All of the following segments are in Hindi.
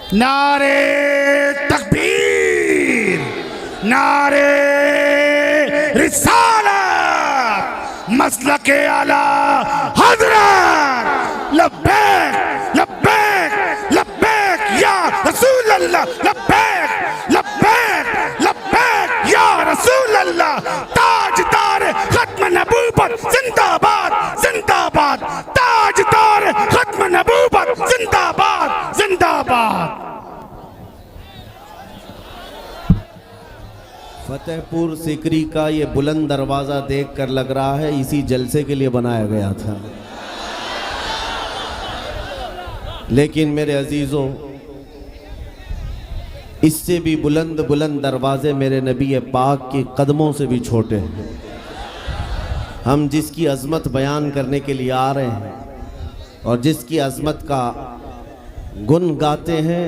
नारे तकबीर, नारे रिसालत, मसलके आला हज़रत, लब्बैक लब्बैक लब्बैक या रसूल अल्लाह, लब्बैक लब्बैक लब्बैक या रसूल अल्लाह। ताजदार खत्म नबूवत जिंदाबाद जिंदाबाद, ताजदार खत्म नबूवत जिंदाबाद जिंदाबाद। फतेहपुर सिकरी का ये बुलंद दरवाज़ा देखकर लग रहा है इसी जलसे के लिए बनाया गया था। लेकिन मेरे अजीज़ों, इससे भी बुलंद बुलंद दरवाजे मेरे नबी पाक के कदमों से भी छोटे हैं। हम जिसकी अज़मत बयान करने के लिए आ रहे हैं और जिसकी अज़मत का गुन गाते हैं,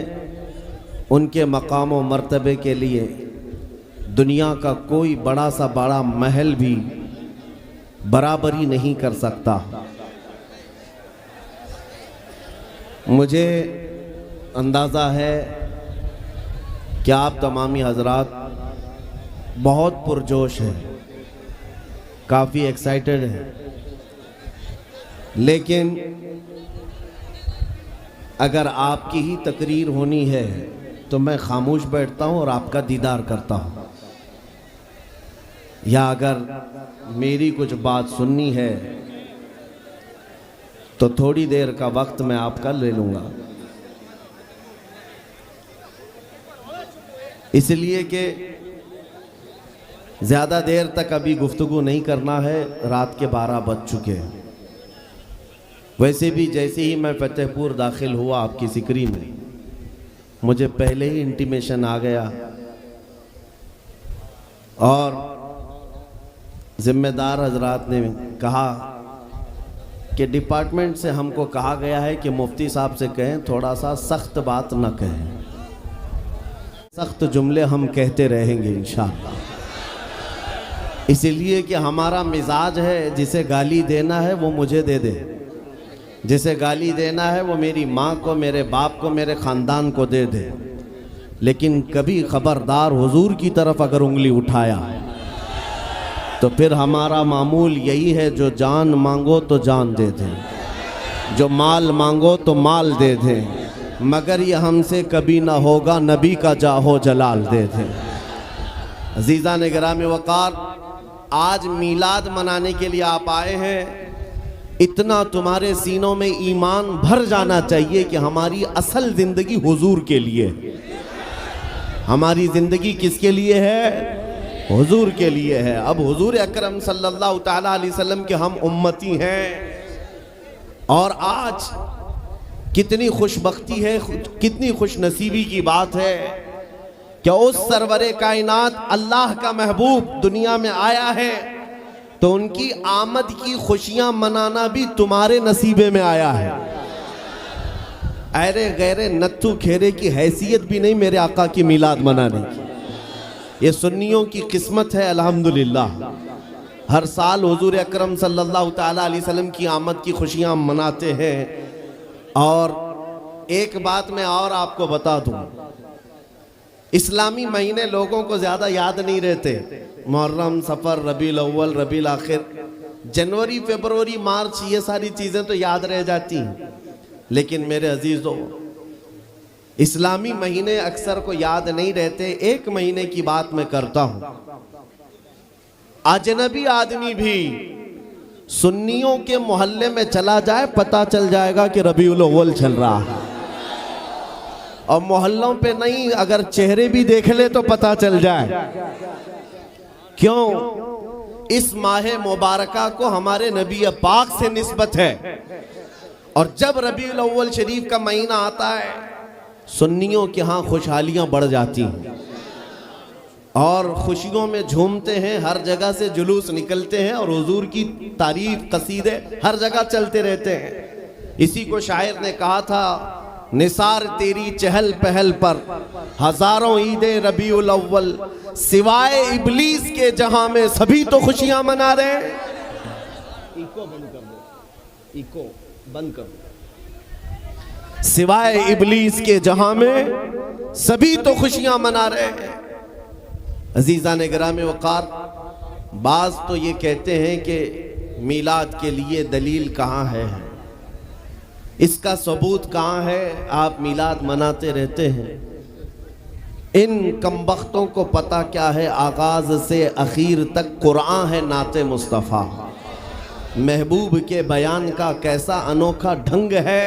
उनके मकाम व मर्तबे के लिए दुनिया का कोई बड़ा सा बड़ा महल भी बराबरी नहीं कर सकता। मुझे अंदाज़ा है कि आप तमामी हजरात बहुत पुरजोश हैं, काफ़ी एक्साइटेड हैं, लेकिन अगर आपकी ही तकरीर होनी है तो मैं खामोश बैठता हूँ और आपका दीदार करता हूँ, या अगर मेरी कुछ बात सुननी है तो थोड़ी देर का वक्त मैं आपका ले लूँगा। इसलिए कि ज़्यादा देर तक अभी गुफ्तगू नहीं करना है, रात के 12 बज चुके हैं। वैसे भी जैसे ही मैं फतेहपुर दाखिल हुआ आपकी सिकरी में, मुझे पहले ही इंटीमेशन आ गया और ज़िम्मेदार हजरात ने कहा कि डिपार्टमेंट से हमको कहा गया है कि मुफ्ती साहब से कहें थोड़ा सा सख्त बात न कहें, सख्त जुमले हम कहते रहेंगे इंशाअल्लाह। इसलिए कि हमारा मिजाज है, जिसे गाली देना है वो मुझे दे दे, जिसे गाली देना है वो मेरी माँ को, मेरे बाप को, मेरे ख़ानदान को दे दे, लेकिन कभी खबरदार हुजूर की तरफ अगर उंगली उठाया तो फिर हमारा मामूल यही है, जो जान मांगो तो जान दे दें, जो माल मांगो तो माल दे दें, मगर ये हमसे कभी ना होगा नबी का जाहो जलाल दे दें। अजीज़ा ने गिरामी वक़ार, आज मीलाद मनाने के लिए आप आए हैं, इतना तुम्हारे सीनों में ईमान भर जाना चाहिए कि हमारी असल ज़िंदगी हुजूर के लिए, हमारी ज़िंदगी किसके लिए है? हुजूर के लिए है। अब हुजूर अकरम सल्लल्लाहु ताला अलैहि वसल्लम के हम उम्मती हैं, और आज कितनी खुशबख्ती है, कितनी खुशनसीबी की बात है कि उस सरवरे कायनात अल्लाह का महबूब दुनिया में आया है, तो उनकी आमद की खुशियां मनाना भी तुम्हारे नसीबे में आया है। अरे गैरे नत्थु खेरे की हैसियत भी नहीं मेरे आका की मिलाद मनाने की। ये सुन्नियों की किस्मत है अल्हम्दुलिल्लाह। हर साल हुजूर अकरम सल्लल्लाहु ताला अलैहि वसल्लम की आमद की खुशियां मनाते हैं। और एक बात मैं और आपको बता दूं, इस्लामी महीने लोगों को ज़्यादा याद नहीं रहते। मुहर्रम, सफ़र, रबीउल अव्वल, रबीउल आखिर, जनवरी, फरवरी, मार्च, ये सारी चीज़ें तो याद रह जाती हैं। लेकिन मेरे अजीज़ों, इस्लामी महीने अक्सर को याद नहीं रहते। एक महीने की बात मैं करता हूँ। अजनबी आदमी भी सुन्नियों के मोहल्ले में चला जाए, पता चल जाएगा कि रबीउल अव्वल चल रहा है। और मोहल्लों पे नहीं, अगर चेहरे भी देख ले तो पता चल जाए। क्यों? इस माह मुबारका को हमारे नबी पाक से निस्बत है। और जब रबीउल अव्वल शरीफ का महीना आता है, सुन्नियों के यहाँ खुशहालियाँ बढ़ जाती हैं और खुशियों में झूमते हैं, हर जगह से जुलूस निकलते हैं और हुजूर की तारीफ, कसीदे हर जगह चलते रहते हैं। इसी को शायर ने कहा था, निसार तेरी चहल पहल पर हजारों ईदे रबीउल अव्वल, सिवाय इबलीस के जहां में सभी तो खुशियां मना रहे हैं। इको बंद कर दो, इको बंद कर दो। सिवाय इबलीस के जहां में सभी तो खुशियां मना रहे हैं। अजीज़ान गिराम वक़ार, बाज़ तो ये कहते हैं कि मीलाद के लिए दलील कहाँ है, इसका सबूत कहाँ है, आप मीलाद मनाते रहते हैं। इन कमबख्तों को पता क्या है, आगाज़ से आखिर तक कुरान है नाते मुस्तफ़ा। महबूब के बयान का कैसा अनोखा ढंग है।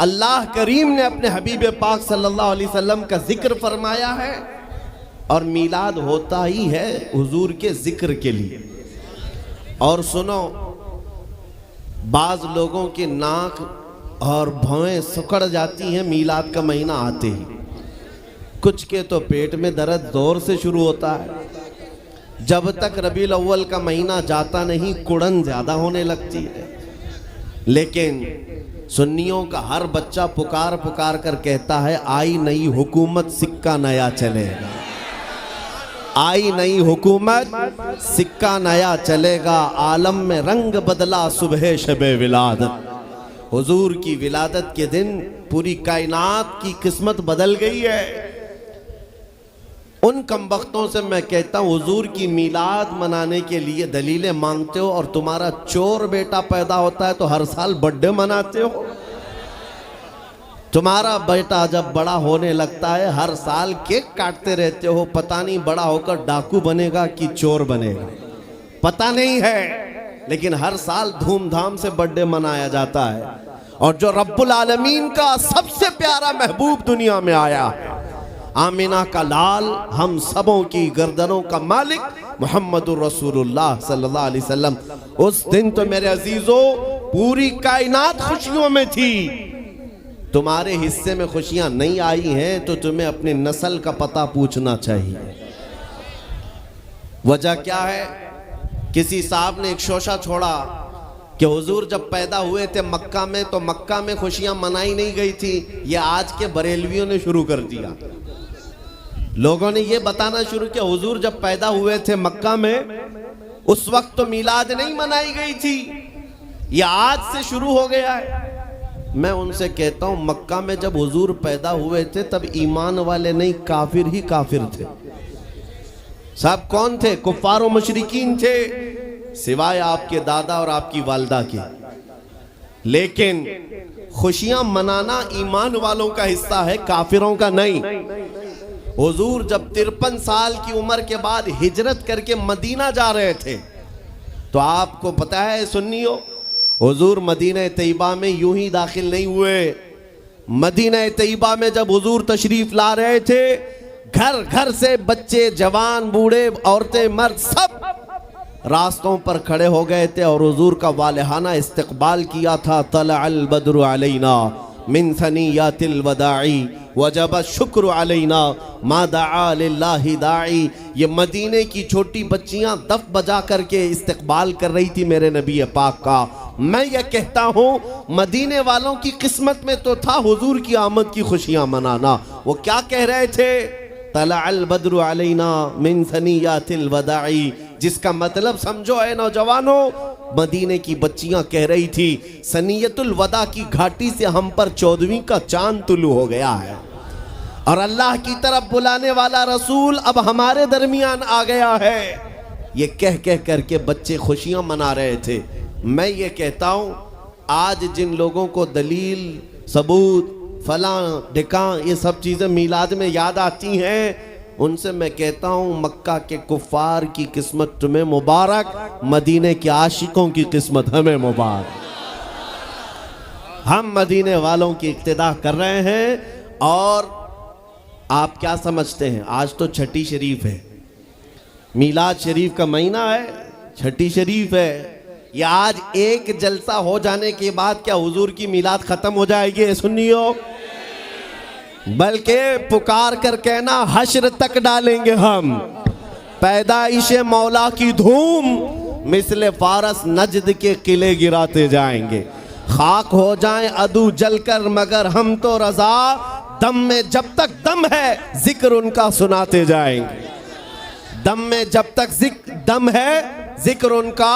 अल्लाह करीम ने अपने हबीब पाक सल्लल्लाहु अलैहि वसल्लम का जिक्र फरमाया है और मीलाद होता ही है हुजूर के जिक्र के लिए। और सुनो, बाज़ लोगों के नाक और भौएं सुकड़ जाती हैं मीलाद का महीना आते ही। कुछ के तो पेट में दर्द जोर से शुरू होता है। जब तक रबीउल अव्वल का महीना जाता नहीं, कुड़न ज़्यादा होने लगती है। लेकिन सुन्नियों का हर बच्चा पुकार पुकार कर कहता है, आई नई हुकूमत सिक्का नया चलेगा, आई नई हुकूमत सिक्का नया चलेगा। आलम में रंग बदला सुबह शबे विलादत। हुजूर की विलादत के दिन पूरी कायनात की किस्मत बदल गई है। उन कमबख्तों से मैं कहता हूँ, हुजूर की मीलाद मनाने के लिए दलीलें मांगते हो और तुम्हारा चोर बेटा पैदा होता है तो हर साल बर्थडे मनाते हो। तुम्हारा बेटा जब बड़ा होने लगता है हर साल केक काटते रहते हो। पता नहीं बड़ा होकर डाकू बनेगा कि चोर बनेगा, पता नहीं है, लेकिन हर साल धूमधाम से बर्थडे मनाया जाता है। और जो रब्बुल आलमीन का सबसे प्यारा महबूब दुनिया में आया है, आमिना का लाल, हम सबों की गर्दनों का मालिक मुहम्मदुर रसूलुल्लाह सल्लल्लाहु अलैहि वसल्लम, उस दिन तो मेरे अजीजों पूरी कायनात खुशियों में थी। तुम्हारे हिस्से में खुशियां नहीं आई हैं तो तुम्हें अपनी नस्ल का पता पूछना चाहिए। वजह क्या है? किसी साहब ने एक शोशा छोड़ा कि हुजूर जब पैदा हुए थे मक्का में तो मक्का में खुशियां मनाई नहीं गई थी। ये आज के बरेलवियों ने शुरू कर दिया। लोगों ने ये बताना शुरू किया, हुजूर जब पैदा हुए थे मक्का में उस वक्त तो मीलाद नहीं मनाई गई थी, ये आज से शुरू हो गया है। मैं उनसे कहता हूं, मक्का में जब हुजूर पैदा हुए थे तब ईमान वाले नहीं, काफिर ही काफिर थे। सब कौन थे? कुफ्फार और मुशरिकीन थे, सिवाय आपके दादा और आपकी वालदा के। लेकिन खुशियां मनाना ईमान वालों का हिस्सा है, काफिरों का नहीं। हुजूर जब 53 साल की उम्र के बाद हिजरत करके मदीना जा रहे थे तो आपको पता है सुन्नियों, हुजूर मदीना तैयबा में यूं ही दाखिल नहीं हुए। मदीना तैयबा में जब हुजूर तशरीफ ला रहे थे, घर घर से बच्चे, जवान, बूढ़े, औरतें, मर्द सब रास्तों पर खड़े हो गए थे और हुजूर का वालिहाना इस्तकबाल किया था। तलअल बद्रु अलैना मिन सनियातिल वदाई वजब शुक्र अलैना मा दआ लिल्लाहि दाई। ये मदीने की छोटी बच्चियां दफ बजा करके इस्तकबाल कर रही थी मेरे नबी पाक का। मैं ये कहता हूँ, मदीने वालों की किस्मत में तो था हुजूर की आमद की खुशियां मनाना। वो क्या कह रहे थे? तलअल बद्रु अलैना मिन सनियातिल वदाई, जिसका मतलब समझो है नौजवानों, मदीने की बच्चियां कह रही थी सनियतुल वदा की घाटी से हम पर 14वीं का चांद तुलू हो गया है और अल्लाह की तरफ बुलाने वाला रसूल अब हमारे दरमियान आ गया है। ये कह कह करके बच्चे खुशियां मना रहे थे। मैं ये कहता हूं, आज जिन लोगों को दलील, सबूत, फलां ढिकां ये सब चीज़ें मीलाद में याद आती हैं, उनसे मैं कहता हूँ मक्का के कुफ्फार की किस्मत तुम्हें मुबारक, मदीने के आशिकों की किस्मत हमें मुबारक। हम मदीने वालों की इक्तिदा कर रहे हैं। और आप क्या समझते हैं, आज तो छठी शरीफ है, मीलाद शरीफ का महीना है, छठी शरीफ है। या आज एक जलसा हो जाने के बाद क्या हुजूर की मीलाद खत्म हो जाएगी? सुनियो, बल्कि पुकार कर कहना हश्र तक डालेंगे हम पैदाइश मौला की धूम, मिसले फारस नजद के किले गिराते जाएंगे। खाक हो जाएं अदू जलकर मगर हम तो रजा, दम में जब तक दम है जिक्र उनका सुनाते जाएंगे। दम में जब तक दम है जिक्र उनका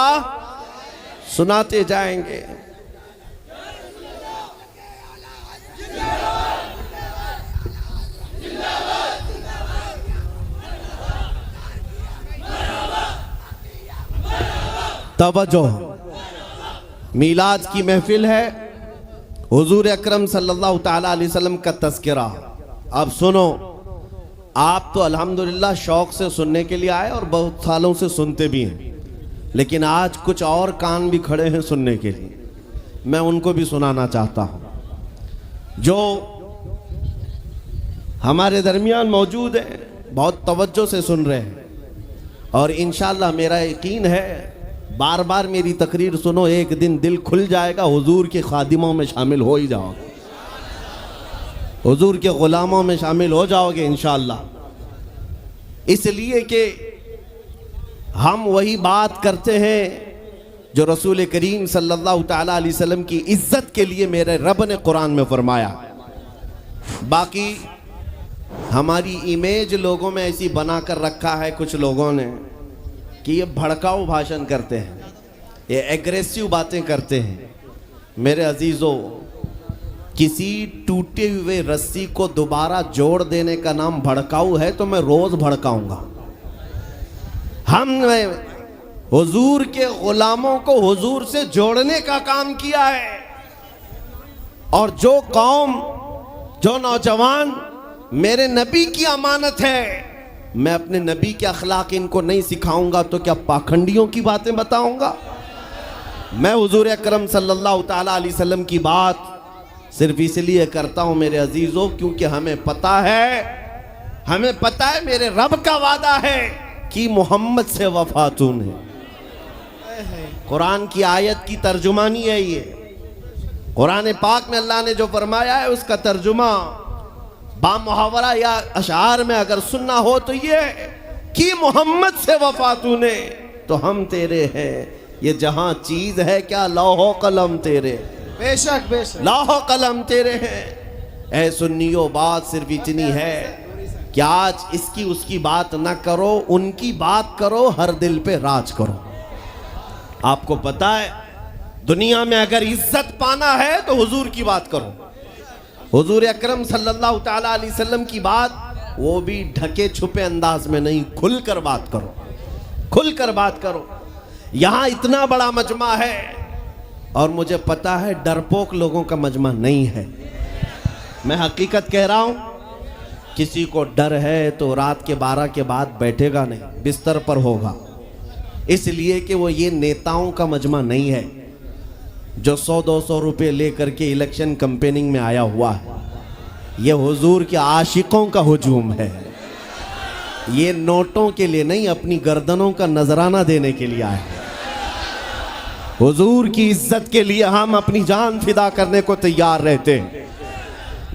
सुनाते जाएंगे। तवज्जो, मीलाद की महफिल है, हुजूर अकरम सल्लल्लाहु ताला अलैहि वसल्लम का तज़किरा। अब सुनो, आप तो अल्हम्दुलिल्लाह शौक़ से सुनने के लिए आए और बहुत सालों से सुनते भी हैं, लेकिन आज कुछ और कान भी खड़े हैं सुनने के लिए, मैं उनको भी सुनाना चाहता हूँ। जो हमारे दरमियान मौजूद हैं, बहुत तवज्जो से सुन रहे हैं, और इंशाअल्लाह मेरा यकीन है बार बार मेरी तकरीर सुनो, एक दिन दिल खुल जाएगा, हुजूर के खादिमों में शामिल हो ही जाओगे, हुजूर के ग़ुलामों में शामिल हो जाओगे इंशाअल्लाह। इसलिए कि हम वही बात करते हैं जो रसूल करीम सल्लल्लाहु ताला अलैहि वसल्लम की इज्जत के लिए मेरे रब ने कुरान में फरमाया। बाकी हमारी इमेज लोगों में ऐसी बना कर रखा है कुछ लोगों ने कि ये भड़काऊ भाषण करते हैं, ये एग्रेसिव बातें करते हैं। मेरे अजीज़ों, किसी टूटे हुए रस्सी को दोबारा जोड़ देने का नाम भड़काऊ है तो मैं रोज़ भड़काऊंगा। हमने हुजूर के ग़ुलामों को हुजूर से जोड़ने का काम किया है, और जो कौम, जो नौजवान मेरे नबी की अमानत है, मैं अपने नबी के अखलाक इनको नहीं सिखाऊंगा तो क्या पाखंडियों की बातें बताऊंगा? मैं हुजूर अकरम सल्लल्लाहु ताला अलैहि वसल्लम की बात सिर्फ इसलिए करता हूं मेरे अजीज़ों, क्योंकि हमें पता है मेरे रब का वादा है कि मोहम्मद से वफातून है। कुरान की आयत की तर्जुमानी है ये, कुरान पाक में अल्लाह ने जो फरमाया है उसका तर्जुमा बामुहावरा या अशार में अगर सुनना हो तो ये कि मोहम्मद से वफातून है तो हम तेरे हैं, ये जहां चीज है क्या लौहो कलम तेरे, बेशक बेशक लौहो कलम तेरे हैं। ऐ सुन्नियों, बात सिर्फ इतनी है कि आज इसकी उसकी बात ना करो, उनकी बात करो, हर दिल पे राज करो। आपको पता है दुनिया में अगर इज्जत पाना है तो हुजूर की बात करो, हुजूर अकरम सल्लल्लाहु ताला अलैहि वसल्लम की बात, वो भी ढके छुपे अंदाज में नहीं, खुलकर बात करो, खुलकर बात करो। यहाँ इतना बड़ा मजमा है और मुझे पता है डरपोक लोगों का मजमा नहीं है, मैं हकीकत कह रहा हूँ। किसी को डर है तो रात के 12 के बाद बैठेगा नहीं, बिस्तर पर होगा, इसलिए कि वो ये नेताओं का मजमा नहीं है जो 100-200 रुपये लेकर के इलेक्शन कैंपेनिंग में आया हुआ है। ये हुजूर के आशिकों का हुजूम है, ये नोटों के लिए नहीं, अपनी गर्दनों का नजराना देने के लिए आए। हुजूर की इज्जत के लिए हम अपनी जान फिदा करने को तैयार रहते हैं।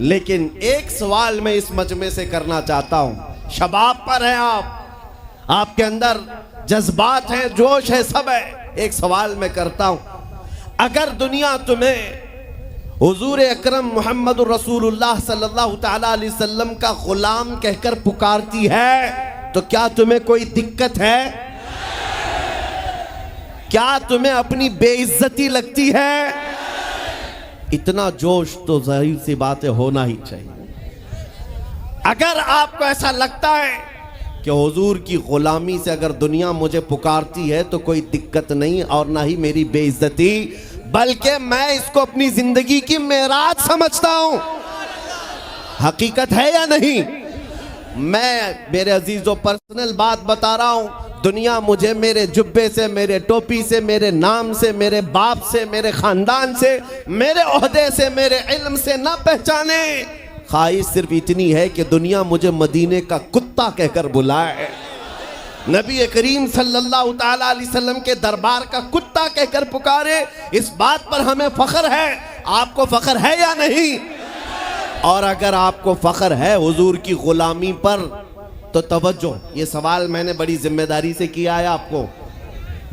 लेकिन एक सवाल मैं इस मजमे से करना चाहता हूं, शबाब पर हैं आप, आपके अंदर जज्बात हैं, जोश है, सब है। एक सवाल मैं करता हूं, अगर दुनिया तुम्हें हुजूर अकरम मोहम्मद रसूलुल्लाह सल्लल्लाहु ताला अलैहि वसल्लम का गुलाम कहकर पुकारती है तो क्या तुम्हें कोई दिक्कत है? क्या तुम्हें अपनी बेइज्जती लगती है? इतना जोश तो जाहिर सी बात है होना ही चाहिए। अगर आपको ऐसा लगता है कि हुजूर की गुलामी से अगर दुनिया मुझे पुकारती है तो कोई दिक्कत नहीं और ना ही मेरी बेइज्जती, बल्कि मैं इसको अपनी जिंदगी की मेराज समझता हूं। हकीकत है या नहीं? मैं मेरे अजीजों पर्सनल बात बता रहा हूं, दुनिया मुझे मेरे जुब्बे से, मेरे टोपी से, मेरे नाम से, मेरे बाप से, मेरे खानदान से, मेरे ओहदे से, मेरे इल्म से ना पहचाने, ख्वाहिश सिर्फ इतनी है कि दुनिया मुझे मदीने का कुत्ता कहकर बुलाए, नबी करीम सल्लल्लाहु ताला अलैहि वसल्लम के दरबार का कुत्ता कहकर पुकारे। इस बात पर हमें फख्र है। आपको फख्र है या नहीं? और अगर आपको फख्र है हुजूर की गुलामी पर तो तवज्जो, ये सवाल मैंने बड़ी जिम्मेदारी से किया है, आपको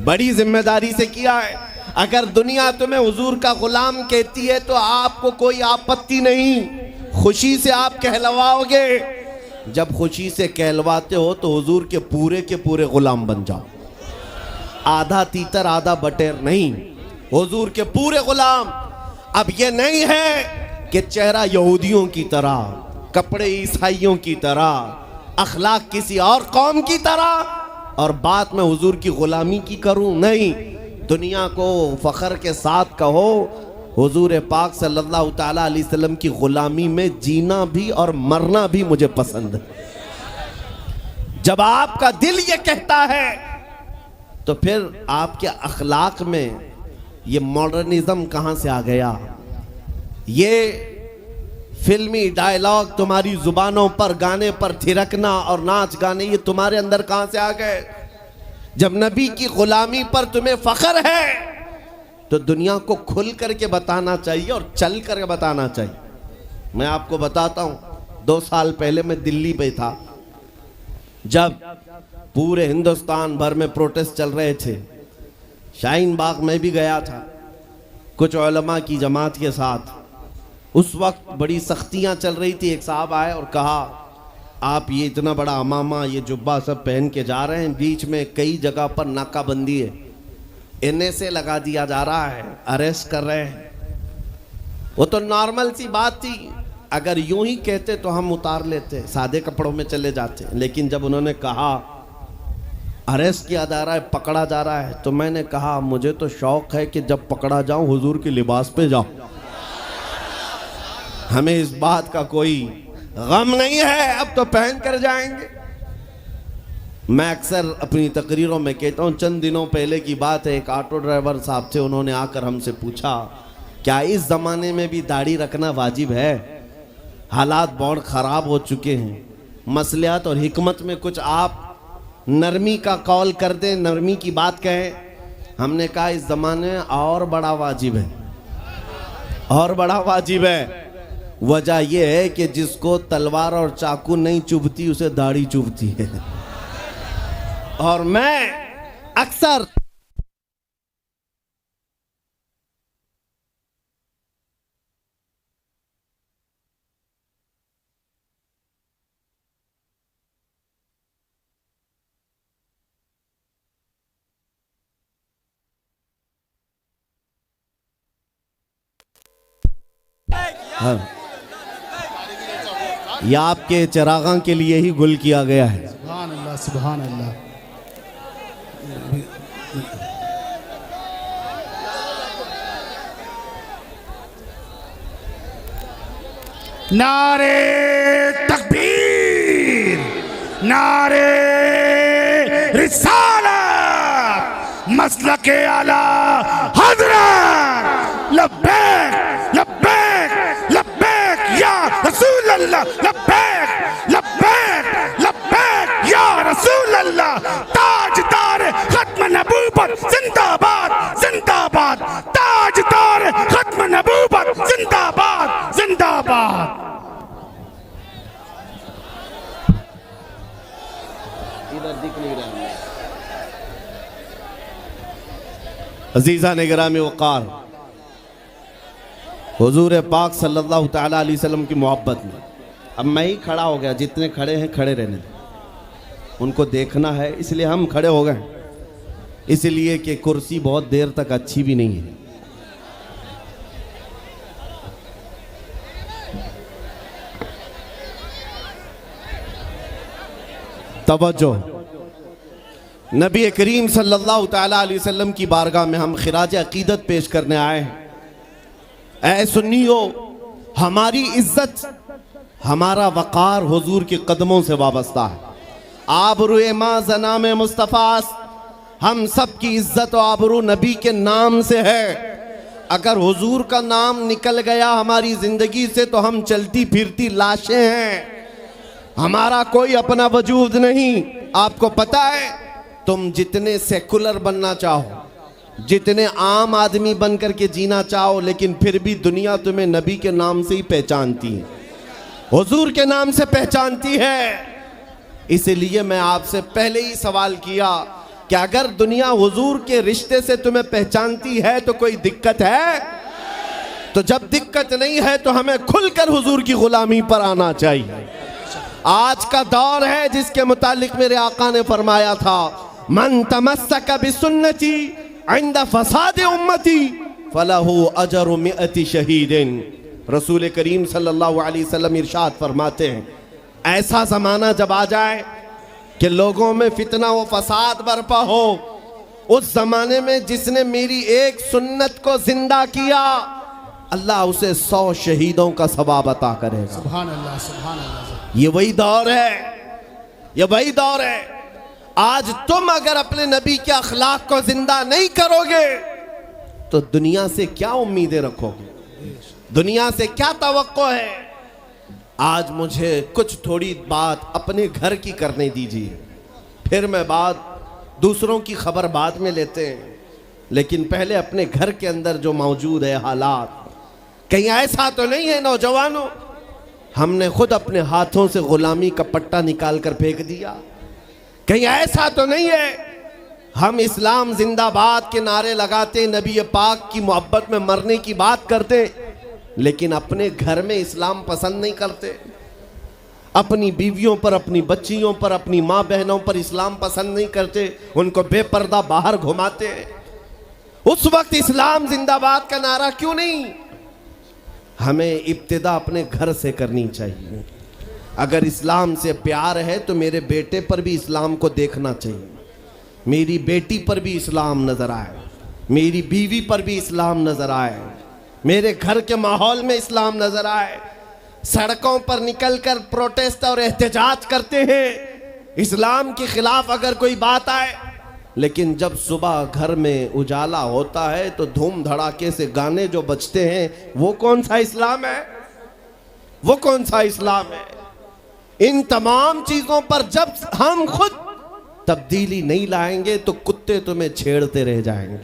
बड़ी जिम्मेदारी से किया है। अगर दुनिया तुम्हें हुजूर का गुलाम कहती है तो आपको कोई आपत्ति नहीं, खुशी से आप कहलवाओगे। जब खुशी से कहलवाते हो तो हुजूर के पूरे गुलाम बन जाओ, आधा तीतर आधा बटेर नहीं, हुजूर के पूरे गुलाम। अब ये नहीं है कि चेहरा यहूदियों की तरह, कपड़े ईसाइयों की तरह, अखलाक किसी और कौम की तरह और बात में हुजूर की गुलामी की करूं, नहीं। दुनिया को फ़ख्र के साथ कहो हुजूर पाक सल्लल्लाहु ताला अलैहि वसल्लम की ग़ुलामी में जीना भी और मरना भी मुझे पसंद है। जब आपका दिल ये कहता है तो फिर आपके अखलाक में ये मॉडर्निज्म कहाँ से आ गया? ये फिल्मी डायलॉग तुम्हारी जुबानों पर गाने पर थिरकना और नाच गाने ये तुम्हारे अंदर कहाँ से आ गए? जब नबी की गुलामी पर तुम्हें फख्र है तो दुनिया को खुल करके बताना चाहिए और चल करके बताना चाहिए। मैं आपको बताता हूँ, 2 साल पहले मैं दिल्ली पे था, जब पूरे हिंदुस्तान भर में प्रोटेस्ट चल रहे थे। शाहीन बाग में भी गया था कुछ उलमा की जमात के साथ। उस वक्त बड़ी सख्तियां चल रही थी। एक साहब आए और कहा, आप ये इतना बड़ा अमामा ये जुब्बा सब पहन के जा रहे हैं, बीच में कई जगह पर नाकाबंदी है, इन्हें से लगा दिया जा रहा है, अरेस्ट कर रहे हैं। वो तो नॉर्मल सी बात थी, अगर यूं ही कहते तो हम उतार लेते, सादे कपड़ों में चले जाते। लेकिन जब उन्होंने कहा अरेस्ट किया जा रहा है, पकड़ा जा रहा है, तो मैंने कहा मुझे तो शौक है कि जब पकड़ा जाऊं हुजूर के लिबास पे जाऊं। हमें इस बात का कोई गम नहीं है, अब तो पहन कर जाएंगे। मैं अक्सर अपनी तकरीरों में कहता हूँ, चंद दिनों पहले की बात है, एक ऑटो ड्राइवर साहब थे, उन्होंने आकर हमसे पूछा क्या इस ज़माने में भी दाढ़ी रखना वाजिब है? हालात बहुत ख़राब हो चुके हैं, मसलियात और हिकमत में कुछ आप नरमी का कौल कर दें, नरमी की बात कहें। हमने कहा इस ज़माने में और बड़ा वाजिब है, और बड़ा वाजिब है। वजह यह है कि जिसको तलवार और चाकू नहीं चुभती उसे दाढ़ी चुभती है। और मैं अक्सर यह आपके चिरागां के लिए ही गुल किया गया है। सुभान अल्लाह, सुभान अल्लाह। नारे तकबीर, नारे रिसालत, मसलके आला हज़रत, लब्बैक लब्बैक लब्बैक या रसूल अल्लाह, लब्बैक लब्बैक लब्बैक या रसूल अल्लाह। ताजदार खत्म नबूवत जिंदाबाद जिंदाबाद, ताजदार खत्म नबूवत जिंदाबाद जिंदाबाद। इधर दिख नहीं रहा। अजीज़ा निगरामी वक़ार, हुजूर पाक सल्लल्लाहु ताला अलैहि वसल्लम की मोहब्बत में अब मैं ही खड़ा हो गया, जितने खड़े हैं खड़े रहने दें, उनको देखना है इसलिए हम खड़े हो गए, इसलिए कि कुर्सी बहुत देर तक अच्छी भी नहीं है। तवज्जो, नबी करीम सल्लल्लाहु ताला अलैहि वसल्लम की बारगाह में हम खिराज अकीदत पेश करने आए हैं। ऐ सुन्नियो, हमारी इज्जत हमारा वक़ार हुजूर के कदमों से वाबस्ता है। आबरूए मा ज़नाम मुस्तफ़ा, हम सब की इज्जत और आबरू नबी के नाम से है। अगर हुजूर का नाम निकल गया हमारी ज़िंदगी से तो हम चलती फिरती लाशें हैं, हमारा कोई अपना वजूद नहीं। आपको पता है, तुम जितने सेकुलर बनना चाहो, जितने आम आदमी बन करके जीना चाहो, लेकिन फिर भी दुनिया तुम्हें नबी के नाम से ही पहचानती है, हुजूर के नाम से पहचानती है। इसलिए मैं आपसे पहले ही सवाल किया कि अगर दुनिया हुजूर के रिश्ते से तुम्हें पहचानती है तो कोई दिक्कत है? तो जब दिक्कत नहीं है तो हमें खुलकर हुजूर की गुलामी पर आना चाहिए। आज का दौर है जिसके मुतालिक मेरे आका ने फरमाया था, मन तमस्सक बिसुन्नती इंद फसाद उम्मती फलहु अजरु मिअति शहीदिन। रसूल करीम सल्लल्लाहु अलैहि वसल्लम इरशाद फरमाते हैं, ऐसा ज़माना जब आ जाए कि लोगों में फितना व फसाद बरपा हो, उस जमाने में जिसने मेरी एक सुन्नत को जिंदा किया, अल्लाह उसे 100 शहीदों का सवाब अता करेगा। सुभान अल्लाह, सुभान अल्लाह। ये वही दौर है, ये वही दौर है। आज तुम अगर अपने नबी के अखलाक को जिंदा नहीं करोगे तो दुनिया से क्या उम्मीदें रखोगे, दुनिया से क्या तवक्को है। आज मुझे कुछ थोड़ी बात अपने घर की करने दीजिए, फिर मैं बात दूसरों की खबर बाद में लेते हैं, लेकिन पहले अपने घर के अंदर जो मौजूद है हालात, कहीं ऐसा तो नहीं है नौजवानों हमने खुद अपने हाथों से गुलामी का पट्टा निकाल कर फेंक दिया? कहीं ऐसा तो नहीं है हम इस्लाम जिंदाबाद के नारे लगाते, नबी पाक की मोहब्बत में मरने की बात करते, लेकिन अपने घर में इस्लाम पसंद नहीं करते, अपनी बीवियों पर, अपनी बच्चियों पर, अपनी माँ बहनों पर इस्लाम पसंद नहीं करते, उनको बेपर्दा बाहर घुमाते हैं। उस वक्त इस्लाम जिंदाबाद का नारा क्यों नहीं? हमें इब्तिदा अपने घर से करनी चाहिए। अगर इस्लाम से प्यार है तो मेरे बेटे पर भी इस्लाम को देखना चाहिए, मेरी बेटी पर भी इस्लाम नज़र आए, मेरी बीवी पर भी इस्लाम नज़र आए, मेरे घर के माहौल में इस्लाम नज़र आए। सड़कों पर निकलकर प्रोटेस्ट और एहतजाज करते हैं इस्लाम के खिलाफ अगर कोई बात आए, लेकिन जब सुबह घर में उजाला होता है तो धूम धड़ाके से गाने जो बजते हैं, वो कौन सा इस्लाम है? वो कौन सा इस्लाम है? इन तमाम चीजों पर जब हम खुद तब्दीली नहीं लाएंगे तो कुत्ते तुम्हें छेड़ते रह जाएंगे।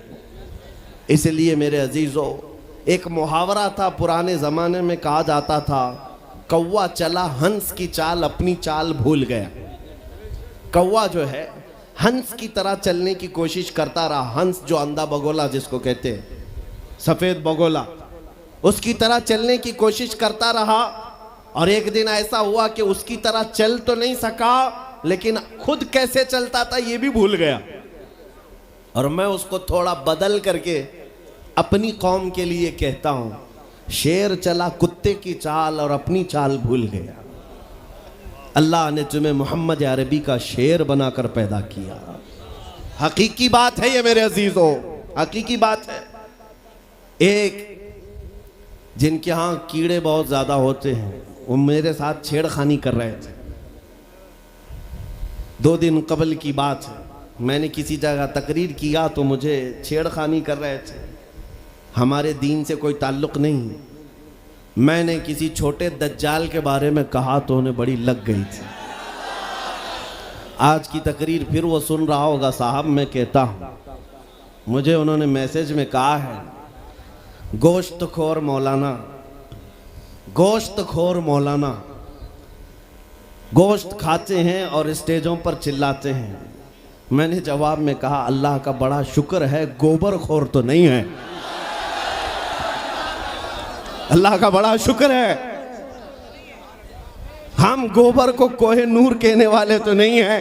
इसलिए मेरे अजीजों, एक मुहावरा था पुराने जमाने में, कहा जाता था कौवा चला हंस की चाल, अपनी चाल भूल गया। कौवा जो है हंस की तरह चलने की कोशिश करता रहा, हंस जो अंधा बगोला जिसको कहते हैं, सफेद बगोला, उसकी तरह चलने की कोशिश करता रहा। और एक दिन ऐसा हुआ कि उसकी तरह चल तो नहीं सका, लेकिन खुद कैसे चलता था ये भी भूल गया। और मैं उसको थोड़ा बदल करके अपनी कौम के लिए कहता हूं, शेर चला कुत्ते की चाल और अपनी चाल भूल गया। अल्लाह ने तुम्हें मोहम्मद अरबी का शेर बनाकर पैदा किया। हकीकी बात है ये मेरे अजीजों, हकीकी बात है। एक जिनके यहाँ कीड़े बहुत ज़्यादा होते हैं, वो मेरे साथ छेड़खानी कर रहे थे। 2 दिन कबल की बात है, मैंने किसी जगह तकरीर किया तो मुझे छेड़खानी कर रहे थे। हमारे दीन से कोई ताल्लुक़ नहीं। मैंने किसी छोटे दज्जाल के बारे में कहा तो उन्हें बड़ी लग गई थी। आज की तकरीर फिर वो सुन रहा होगा, साहब मैं कहता हूँ, मुझे उन्होंने मैसेज में कहा है, गोश्त खोर मौलाना, गोश्त खोर मौलाना, गोश्त खाते हैं और स्टेजों पर चिल्लाते हैं। मैंने जवाब में कहा, अल्लाह का बड़ा शुक्र है गोबर खोर तो नहीं है, अल्लाह का बड़ा शुक्र है हम गोबर को कोहे नूर कहने वाले तो नहीं है।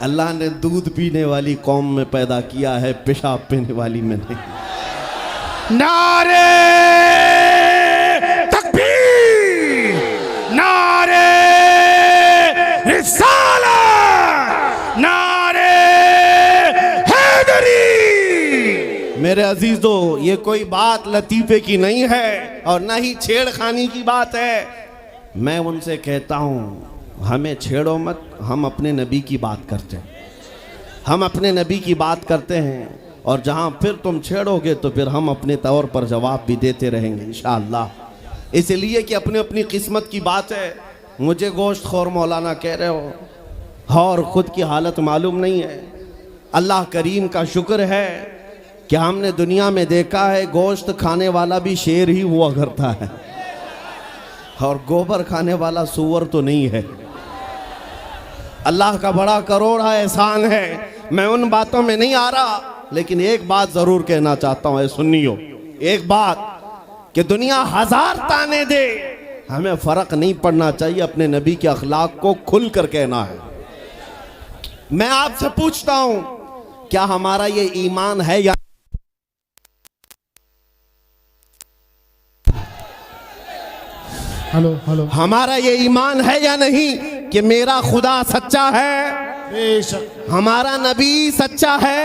अल्लाह ने दूध पीने वाली कौम में पैदा किया है, पेशाब पीने वाली में नहीं। नारे तकबीर, नारे रिसालत, नारे हैदरी। मेरे अजीजों, ये कोई बात लतीफे की नहीं है और ना ही छेड़खानी की बात है। मैं उनसे कहता हूँ हमें छेड़ो मत, हम अपने नबी की बात करते हैं, हम अपने नबी की बात करते हैं। और जहाँ फिर तुम छेड़ोगे तो फिर हम अपने तौर पर जवाब भी देते रहेंगे इंशाअल्लाह। इसलिए कि अपनी अपनी किस्मत की बात है। मुझे गोश्त खोर मौलाना कह रहे हो और ख़ुद की हालत मालूम नहीं है। अल्लाह करीम का शुक्र है कि हमने दुनिया में देखा है गोश्त खाने वाला भी शेर ही हुआ करता है और गोबर खाने वाला सूअर तो नहीं है। अल्लाह का बड़ा करोड़ा एहसान है। मैं उन बातों में नहीं आ रहा, लेकिन एक बात जरूर कहना चाहता हूं, सुनियो, एक बात कि दुनिया 1000 ताने दे, हमें फर्क नहीं पड़ना चाहिए, अपने नबी के अखलाक को खुल कर कहना है। मैं आपसे पूछता हूं, क्या हमारा ये ईमान है या हेलो हेलो, हमारा ये ईमान है या नहीं कि मेरा खुदा सच्चा है, बेशक हमारा नबी सच्चा है,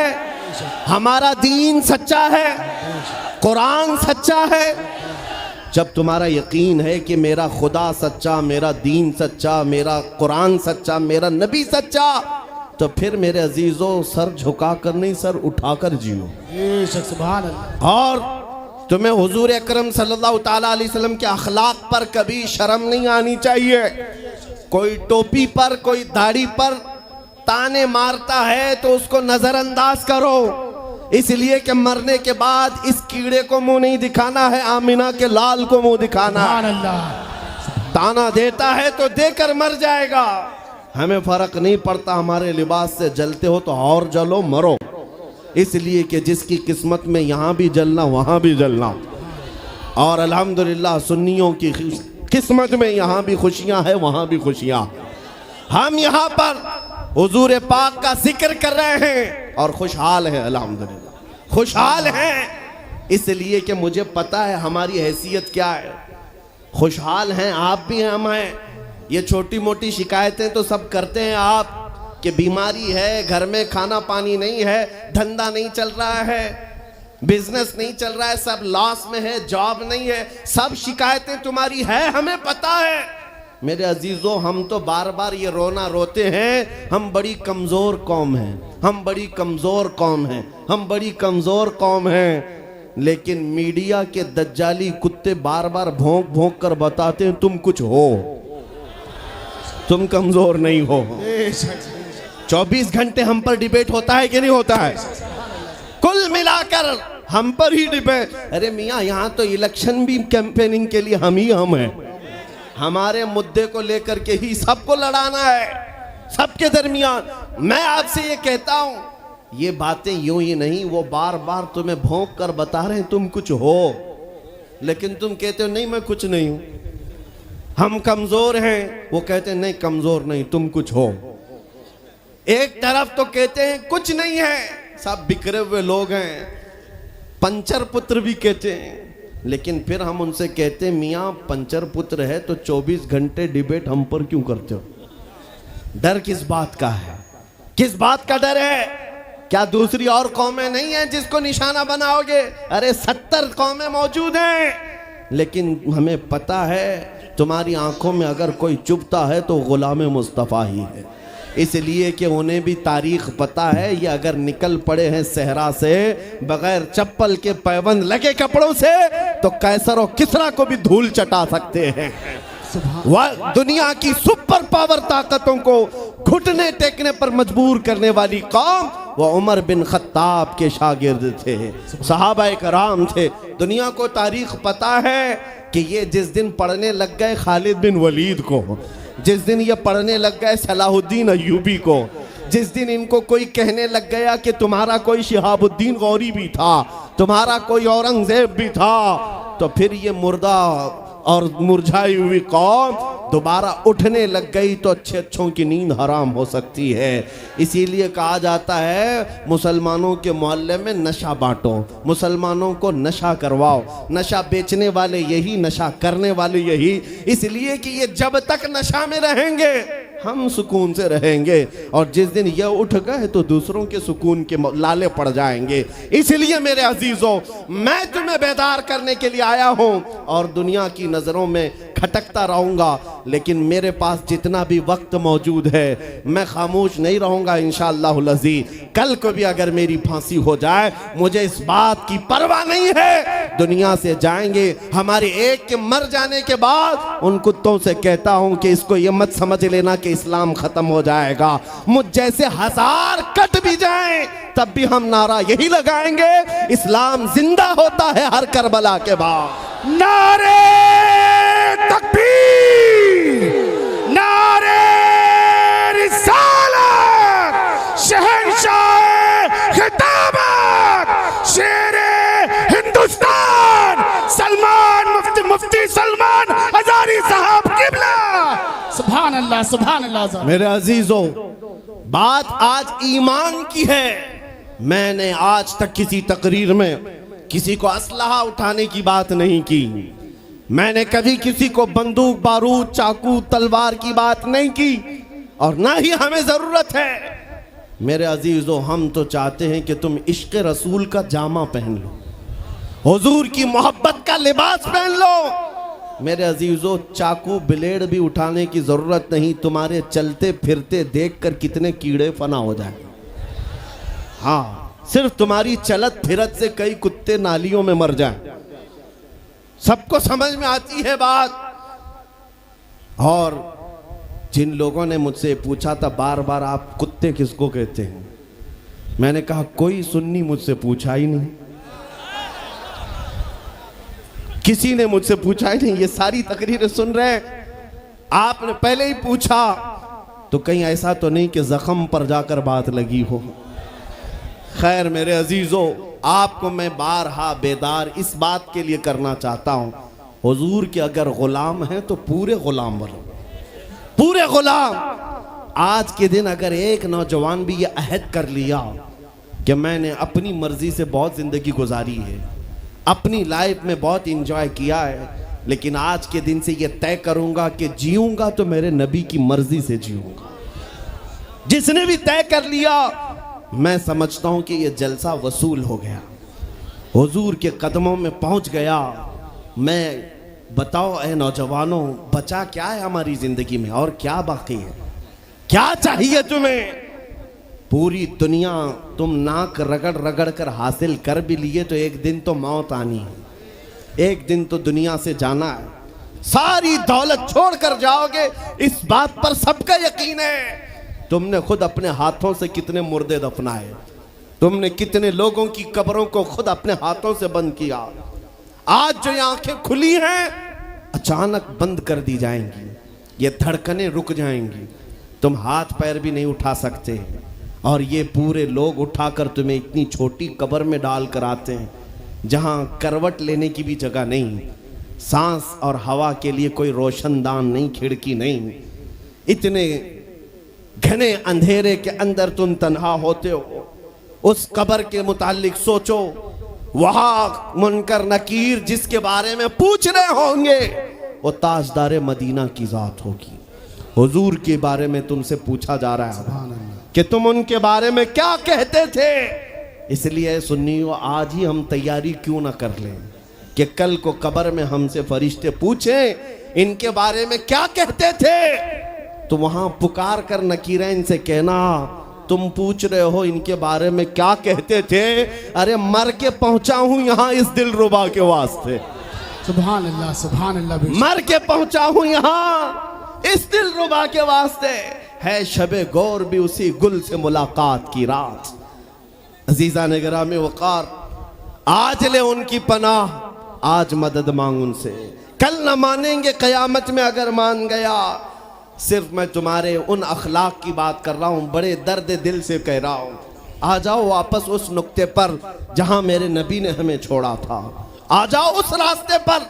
हमारा दीन सच्चा है, कुरान सच्चा है। जब तुम्हारा यकीन है कि मेरा खुदा सच्चा, मेरा दीन सच्चा, मेरा कुरान सच्चा, मेरा नबी सच्चा, तो फिर मेरे अजीजों सर झुकाकर नहीं, सर उठाकर जियो। बेशक सुभान अल्लाह। और तुम्हें हुजूर अकरम सल्लल्लाहु ताला अलैहि वसल्लम के अखलाक पर कभी शर्म नहीं आनी चाहिए। कोई टोपी पर, कोई दाढ़ी पर ताने मारता है तो उसको नजरअंदाज करो, इसलिए कि मरने के बाद इस कीड़े को मुंह नहीं दिखाना है, आमिना के लाल को मुंह दिखाना सुभान है। अल्लाह। ताना देता है तो देकर मर जाएगा। हमें फर्क नहीं पड़ता, हमारे लिबास से जलते हो तो और जलो, मरो, इसलिए कि जिसकी किस्मत में यहाँ भी जलना वहाँ भी जलना। और अल्हम्दुलिल्लाह सुन्नियों की किस्मत में यहाँ भी खुशियाँ हैं, वहाँ भी खुशियाँ। हम यहाँ पर हुजूर पाक का जिक्र कर रहे हैं और खुशहाल हैं, अल्हम्दुलिल्लाह खुशहाल हैं, इसलिए कि मुझे पता है हमारी हैसियत क्या है। खुशहाल हैं, आप भी हैं, हम हैं। ये छोटी मोटी शिकायतें तो सब करते हैं आप, कि बीमारी है, घर में खाना पानी नहीं है, धंधा नहीं चल रहा है, बिजनेस नहीं चल रहा है, सब लॉस में है, जॉब नहीं है, सब शिकायतें तुम्हारी है, हमें पता है। मेरे अजीजों, हम तो बार बार ये रोना रोते हैं, हम बड़ी कमज़ोर कौम हैं, हम बड़ी कमज़ोर कौम हैं, हम बड़ी कमज़ोर कौम हैं। लेकिन मीडिया के दज्जाली कुत्ते बार बार भौंक भौंक कर बताते हैं तुम कुछ हो, तुम कमज़ोर नहीं हो। 24 घंटे हम पर डिबेट होता है कि नहीं होता है? कुल मिलाकर हम पर ही डिबेट। अरे मियाँ, यहाँ तो इलेक्शन भी कैंपेनिंग के लिए हम ही हम हैं, हमारे मुद्दे को लेकर के ही सबको लड़ाना है, सबके दरमियान। मैं आपसे ये कहता हूँ, ये बातें यूं ही नहीं, वो बार बार तुम्हें भौंक कर बता रहे हैं तुम कुछ हो, लेकिन तुम कहते हो नहीं मैं कुछ नहीं हूं, हम कमजोर हैं, वो कहते हैं नहीं कमजोर नहीं, तुम कुछ हो। एक तरफ तो कहते हैं कुछ नहीं है, सब बिखरे हुए लोग हैं, पंचर पुत्र भी कहते हैं, लेकिन फिर हम उनसे कहते हैं मियाँ पंचर पुत्र है तो 24 घंटे डिबेट हम पर क्यों करते हो? डर किस बात का है? किस बात का डर है? क्या दूसरी और कौमें नहीं हैं जिसको निशाना बनाओगे? अरे 70 कौमें मौजूद हैं, लेकिन हमें पता है तुम्हारी आंखों में अगर कोई चुभता है तो गुलाम मुस्तफ़ा ही है, इसलिए कि उन्हें भी तारीख पता है। ये अगर निकल पड़े हैं सहरा से बगैर चप्पल के, पैबंद लगे कपड़ों से, तो कैसर और किसरा को भी धूल चटा सकते हैं। वह दुनिया की सुपर पावर ताकतों को घुटने टेकने पर मजबूर करने वाली कौम वह उमर बिन खत्ताब के शागिर्द थे, सहाबाए कराम थे। दुनिया को तारीख पता है कि ये जिस दिन पढ़ने लग गए खालिद बिन वलीद को, जिस दिन ये पढ़ने लग गए सलाहुद्दीन अय्यूबी को, जिस दिन इनको कोई कहने लग गया कि तुम्हारा कोई शिहाबुद्दीन गौरी भी था, तुम्हारा कोई औरंगजेब भी था, तो फिर ये मुर्दा और मुरझाई हुई कौम दोबारा उठने लग गई तो अच्छे अच्छों की नींद हराम हो सकती है। इसीलिए कहा जाता है मुसलमानों के मोहल्ले में नशा बांटो, मुसलमानों को नशा करवाओ, नशा बेचने वाले यही, नशा करने वाले यही, इसलिए कि ये जब तक नशा में रहेंगे हम सुकून से रहेंगे, और जिस दिन ये उठ गए तो दूसरों के सुकून के लाले पड़ जाएंगे। इसलिए मेरे अजीजों, मैं तुम्हें बेदार करने के लिए आया हूं और दुनिया की नजरों में खटकता रहूंगा, लेकिन मेरे पास जितना भी वक्त मौजूद है मैं खामोश नहीं रहूंगा इंशाअल्लाहुल अज़ीज़। कल को भी अगर मेरी फांसी हो जाए मुझे इस बात की परवाह नहीं है, दुनिया से जाएंगे। हमारे एक के मर जाने के बाद उन कुत्तों से कहता हूं कि इसको ये मत समझ लेना कि इस्लाम खत्म हो जाएगा, मुझ जैसे 1000 कट भी जाएं तब भी हम नारा यही लगाएंगे, इस्लाम जिंदा होता है हर करबला के बाद। नारे तकबीर, नारे रिसालत, शहंशाह खिताबत, शेरे हिंदुस्तान सलमान मुफ्ती सलमान हजारी साहब किबला। सुभान अल्लाह, सुभान अल्लाह। मेरे अजीजों, बात आज ईमान की है। मैंने आज तक किसी तकरीर में किसी को असलहा उठाने की बात नहीं की, मैंने कभी किसी को बंदूक बारूद चाकू तलवार की बात नहीं की, और ना ही हमें जरूरत है। मेरे अजीज़ों, हम तो चाहते हैं कि तुम इश्क़ रसूल का जामा पहन लो, हुजूर की मोहब्बत का लिबास पहन लो। मेरे अजीज़ों, चाकू ब्लेड भी उठाने की ज़रूरत नहीं, तुम्हारे चलते फिरते देखकर कितने कीड़े फना हो जाए। हाँ, सिर्फ तुम्हारी चलत फिरत से कई कुत्ते नालियों में मर जाएं। सबको समझ में आती है बात। और जिन लोगों ने मुझसे पूछा था बार बार, आप कुत्ते किसको कहते हैं, मैंने कहा कोई सुन्नी मुझसे पूछा ही नहीं, किसी ने मुझसे पूछा ही नहीं। ये सारी तकरीरें सुन रहे हैं, आपने पहले ही पूछा तो कहीं ऐसा तो नहीं कि जख्म पर जाकर बात लगी हो। खैर मेरे अजीजों, आपको मैं बारहा बेदार इस बात के लिए करना चाहता हूं, हुजूर के अगर गुलाम हैं तो पूरे गुलाम बनो, पूरे गुलाम। आज के दिन अगर एक नौजवान भी ये अहद कर लिया कि मैंने अपनी मर्जी से बहुत जिंदगी गुजारी है, अपनी लाइफ में बहुत इंजॉय किया है, लेकिन आज के दिन से ये तय करूंगा कि जीऊंगा तो मेरे नबी की मर्जी से जीऊंगा, जिसने भी तय कर लिया, मैं समझता हूं कि ये जलसा वसूल हो गया, हुजूर के कदमों में पहुंच गया। मैं बताओ ए नौजवानों, बचा क्या है हमारी जिंदगी में और क्या बाकी है, क्या चाहिए तुम्हें? पूरी दुनिया तुम नाक रगड़ रगड़ कर हासिल कर भी लिए तो एक दिन तो मौत आनी है, एक दिन तो दुनिया से जाना है, सारी दौलत छोड़कर जाओगे, इस बात पर सबका यकीन है। तुमने खुद अपने हाथों से कितने मुर्दे दफनाए, तुमने कितने लोगों की कब्रों को खुद अपने हाथों से बंद किया। आज जो ये आंखें खुली हैं अचानक बंद कर दी जाएंगी, ये धड़कनें रुक जाएंगी, तुम हाथ पैर भी नहीं उठा सकते, और ये पूरे लोग उठाकर तुम्हें इतनी छोटी कब्र में डाल कर आते हैं जहां करवट लेने की भी जगह नहीं, सांस और हवा के लिए कोई रोशनदान नहीं, खिड़की नहीं। इतने घने अंधेरे के अंदर तुम तन्हा होते हो। उस कब्र के मुतालिक सोचो, वहां मुनकर नकीर जिसके बारे में पूछ रहे होंगे वो ताजदार मदीना की जात होगी। हुजूर के बारे में तुमसे पूछा जा रहा है कि तुम उनके बारे में क्या कहते थे। इसलिए सुन्नियों, आज ही हम तैयारी क्यों ना कर लें कि कल को कब्र में हमसे फरिश्ते पूछें इनके बारे में क्या कहते थे, तो वहां पुकार कर नकीरैन से कहना, तुम पूछ रहे हो इनके बारे में क्या कहते थे, अरे मर के पहुंचा हूं यहां इस दिलरुबा के वास्ते। सुभान अल्लाह, सुभान अल्लाह। मर के पहुंचा हूं यहां इस दिलरुबा के वास्ते, है शबे गौर भी उसी गुल से मुलाकात की रात। अजीजा ने गिरामी वकार, आज ले उनकी पनाह, आज मदद मांग उनसे, कल न मानेंगे कयामत में अगर मान गया। सिर्फ मैं तुम्हारे उन अखलाक की बात कर रहा हूँ, बड़े दर्द दिल से कह रहा हूँ। आ जाओ वापस उस नुक्ते पर जहाँ मेरे नबी ने हमें छोड़ा था, आ जाओ उस रास्ते पर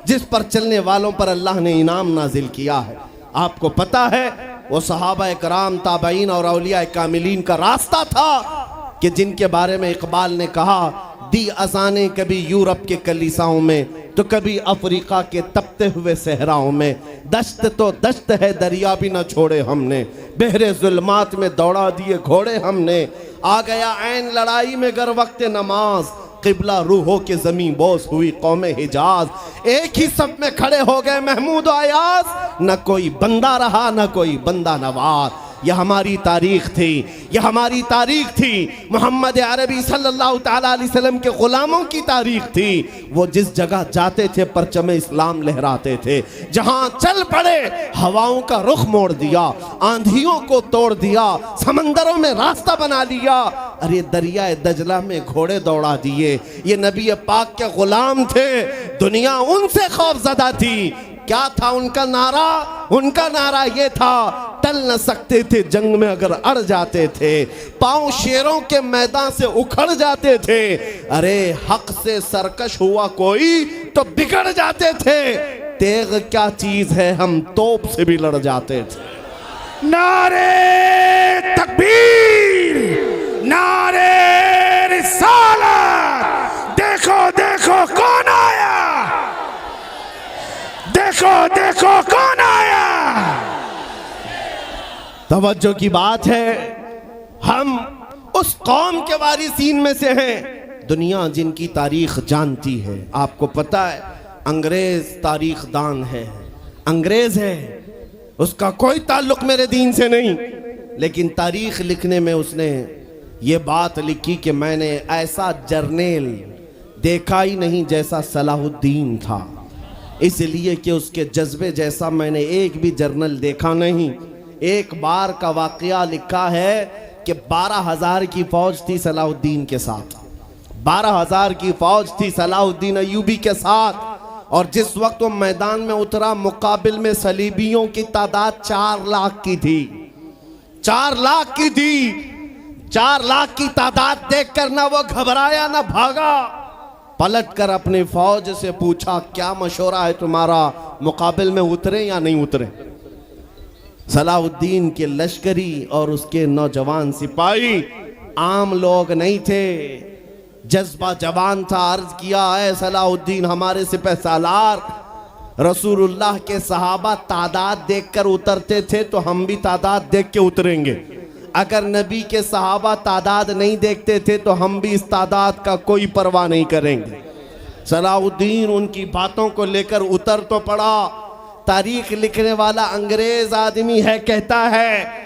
जिस पर चलने वालों पर अल्लाह ने इनाम नाजिल किया है। आपको पता है वो सहाबा कराम, ताबईन और औलिया कामिलीन का रास्ता था कि जिनके बारे में इकबाल ने कहा, दी अजाने कभी यूरोप के कलीसाओं में तो कभी अफ्रीका के तपते हुए सहराओं में, दश्त तो दश्त है दरिया भी न छोड़े हमने, बहरे जुल्मात में दौड़ा दिए घोड़े हमने, आ गया ऐन लड़ाई में गर वक्त नमाज, किबला रूहों के जमीन बोस हुई कौम हिजाज। एक ही सब में खड़े हो गए महमूद अयाज, न कोई बंदा रहा न कोई बंदा नवाज। यह हमारी तारीख थी, यह हमारी तारीख थी, मोहम्मद अरबी सल्लल्लाहु ताला अलैहि वसल्लम के गुलामों की तारीख थी। वो जिस जगह जाते थे परचम इस्लाम लहराते थे, जहां चल पड़े हवाओं का रुख मोड़ दिया, आंधियों को तोड़ दिया, समंदरों में रास्ता बना लिया, अरे दरिया दजला में घोड़े दौड़ा दिए। ये नबी पाक के गुलाम थे, दुनिया उनसे खौफजदा थी। क्या था उनका नारा? उनका नारा ये था, टल न सकते थे जंग में अगर अड़ जाते थे, पांव शेरों के मैदान से उखड़ जाते थे, अरे हक से सरकश हुआ कोई तो बिगड़ जाते थे, तेग क्या चीज है हम तोप से भी लड़ जाते थे। नारे तकबीर, नारे रिसालत, देखो देखो कौन आया, देखो देखो कौन आया। तवज्जो की बात है, हम उस कौम के वारिसीन में से हैं दुनिया जिनकी तारीख जानती है। आपको पता है अंग्रेज तारीख दान है, अंग्रेज है, उसका कोई ताल्लुक मेरे दीन से नहीं, लेकिन तारीख लिखने में उसने ये बात लिखी कि मैंने ऐसा जर्नेल देखा ही नहीं जैसा सलाहुद्दीन था, इसलिए कि उसके जज्बे जैसा मैंने एक भी जर्नल देखा नहीं। एक बार का वाकया लिखा है कि 12,000 की फौज थी सलाहुद्दीन के साथ, 12,000 की फौज थी सलाहुद्दीन अय्यूबी के साथ, और जिस वक्त वो मैदान में उतरा मुकाबिल में सलीबियों की तादाद 4 लाख की थी, 4 लाख की थी। 4 लाख की तादाद देखकर ना वो घबराया ना भागा, पलट कर अपनी फौज से पूछा क्या मशवरा है तुम्हारा, मुकाबिल में उतरे या नहीं उतरे। सलाहुद्दीन के लश्करी और उसके नौजवान सिपाही आम लोग नहीं थे, जज्बा जवान था। अर्ज किया है सलाहुद्दीन हमारे सिपह सालार, रसूलुल्लाह के सहाबा तादाद देखकर उतरते थे तो हम भी तादाद देख के उतरेंगे, अगर नबी के सहाबा तादाद नहीं देखते थे तो हम भी इस तादाद का कोई परवाह नहीं करेंगे। सलाहुद्दीन उनकी बातों को लेकर उतर तो पड़ा। तारीख लिखने वाला अंग्रेज आदमी है, कहता है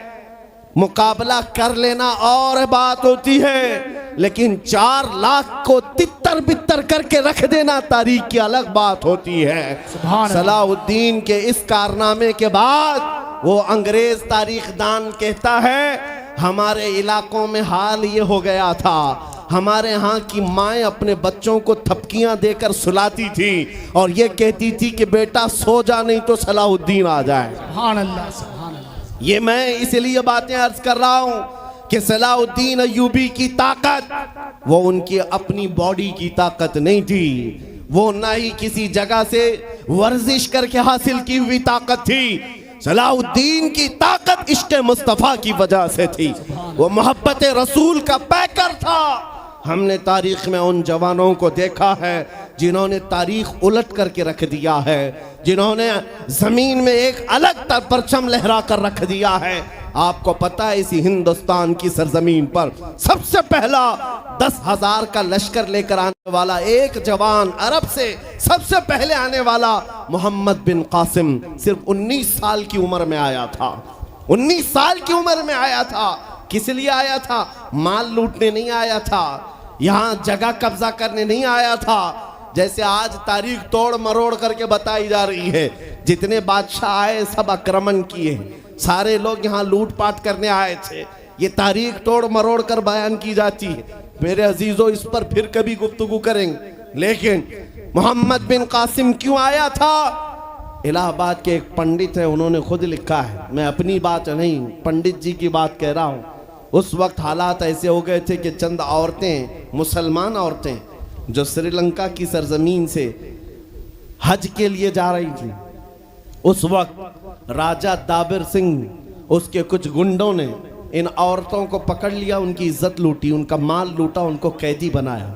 मुकाबला कर लेना और बात होती है, लेकिन 4 लाख को तितर बितर करके रख देना तारीख की अलग बात होती है। सलाहुद्दीन के इस कारनामे के बाद वो अंग्रेज तारीखदान कहता है हमारे इलाकों में हाल ये हो गया था, हमारे यहाँ की माएँ अपने बच्चों को थपकियां देकर सुलाती थी और ये कहती थी कि बेटा सो जा नहीं तो सलाहुद्दीन आ जाए। सुभान अल्लाह, सुभान अल्लाह। ये मैं इसलिए बातें अर्ज कर रहा हूँ कि सलाहुद्दीन अय्यूबी की ताकत वो उनकी अपनी बॉडी की ताकत नहीं थी, वो ना ही किसी जगह से वर्जिश करके हासिल की हुई ताकत थी। सलाहुद्दीन की ताकत इश्क़ मुस्तफ़ा की वजह से थी, वो मोहब्बत रसूल का पैकर था। हमने तारीख में उन जवानों को देखा है जिन्होंने तारीख उलट करके रख दिया है, जिन्होंने जमीन में एक अलग परचम लहरा कर रख दिया है। आपको पता है इसी हिंदुस्तान की सरजमीन पर सबसे पहला 10,000 का लश्कर लेकर आने वाला एक जवान, अरब से सबसे पहले आने वाला मोहम्मद बिन कासिम सिर्फ 19 साल की उम्र में आया था। 19 साल की उम्र में आया था। किस लिए आया था? माल लूटने नहीं आया था, यहाँ जगह कब्जा करने नहीं आया था। जैसे आज तारीख तोड़ मरोड़ करके बताई जा रही है, जितने बादशाह आए सब आक्रमण किए, सारे लोग यहाँ लूटपाट करने आए थे, ये तारीख तोड़ मरोड़ कर बयान की जाती है। मेरे अजीजों इस पर फिर कभी गुफ्तगू करेंगे, लेकिन मोहम्मद बिन कासिम क्यों आया था? इलाहाबाद के एक पंडित है, उन्होंने खुद लिखा है, मैं अपनी बात नहीं पंडित जी की बात कह रहा हूँ। उस वक्त हालात ऐसे हो गए थे कि चंद औरतें, मुसलमान औरतें जो श्रीलंका की सरजमीन से हज के लिए जा रही थी, उस वक्त राजा दाबिर सिंह उसके कुछ गुंडों ने इन औरतों को पकड़ लिया, उनकी इज्जत लूटी, उनका माल लूटा, उनको कैदी बनाया।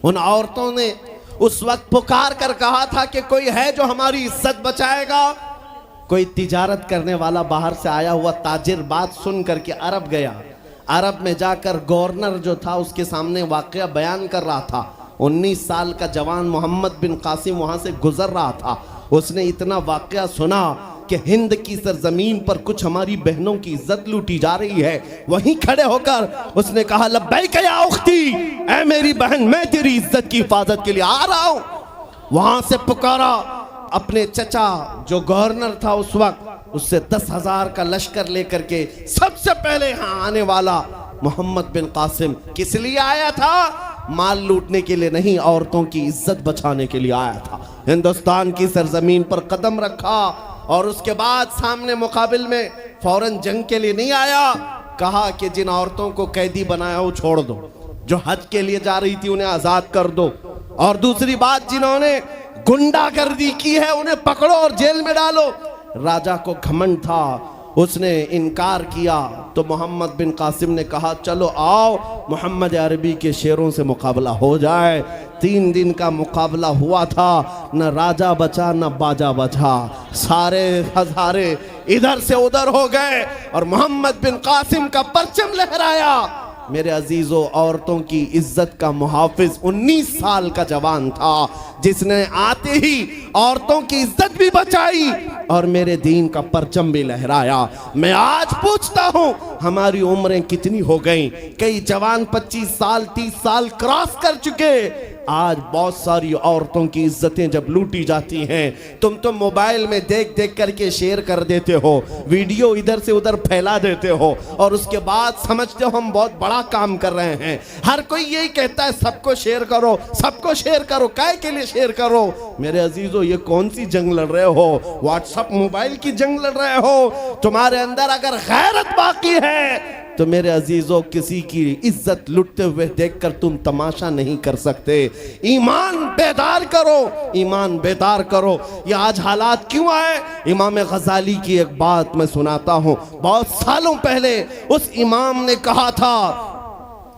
उन औरतों ने उस वक्त पुकार कर कहा था कि कोई है जो हमारी इज्जत बचाएगा। कोई तिजारत करने वाला बाहर से आया हुआ ताजिर बात सुन करके अरब गया। अरब में जाकर गवर्नर जो था उसके सामने वाकया बयान कर रहा था। 19 साल का जवान मोहम्मद बिन कासिम वहाँ से गुजर रहा था। उसने इतना वाकया सुना कि हिंद की सरजमीन पर कुछ हमारी बहनों की इज्जत लूटी जा रही है। वहीं खड़े होकर उसने कहा लब्बैक या उख्ती, ऐ मेरी बहन मैं तेरी इज्जत की हिफाजत के लिए आ रहा हूँ। वहाँ से पुकारा अपने चचा जो गवर्नर था उस वक्त, उससे 10,000 का लश्कर लेकर के सबसे पहले यहाँ आने वाला मोहम्मद बिन कासिम किस लिए आया था? माल लूटने के लिए नहीं, औरतों की इज्जत बचाने के लिए आया था। हिंदुस्तान की सरजमीन पर कदम रखा और उसके बाद सामने मुकाबिल में फौरन जंग के लिए नहीं आया। कहा कि जिन औरतों को कैदी बनाया वो छोड़ दो, जो हज के लिए जा रही थी उन्हें आजाद कर दो, और दूसरी बात जिन्होंने गुंडागर्दी की है उन्हें पकड़ो और जेल में डालो। राजा को घमंड था उसने इनकार किया तो मोहम्मद बिन कासिम ने कहा चलो आओ मोहम्मद अरबी के शेरों से मुकाबला हो जाए। 3 दिन का मुकाबला हुआ था, न राजा बचा न बाजा बचा, सारे हजारे इधर से उधर हो गए और मोहम्मद बिन कासिम का परचम लहराया। मेरे अजीजों, औरतों की इज्जत का मुहाफिज 19 साल का जवान था जिसने आते ही औरतों की इज्जत भी बचाई और मेरे दीन का परचम भी लहराया। मैं आज पूछता हूं हमारी उम्रें कितनी हो गई? कई जवान 25 साल 30 साल क्रॉस कर चुके। आज बहुत सारी औरतों की इज्जतें जब लूटी जाती हैं, तुम तो मोबाइल में देख देख करके शेयर कर देते हो, वीडियो इधर से उधर फैला देते हो और उसके बाद समझते हो हम बहुत बड़ा काम कर रहे हैं। हर कोई यही कहता है सबको शेयर करो, सबको शेयर करो, काय के लिए शेयर करो? मेरे अजीजों, ये कौन सी जंग लड़ रहे हो? व्हाट्सएप मोबाइल की जंग लड़ रहे हो? तुम्हारे अंदर अगर गैरत बाकी है तो मेरे अजीजों, किसी की इज्जत लुटते हुए देखकर तुम तमाशा नहीं कर सकते। ईमान बेदार करो, ईमान बेदार करो। ये आज हालात क्यों आए? इमाम गजाली की एक बात मैं सुनाता हूं। बहुत सालों पहले उस इमाम ने कहा था,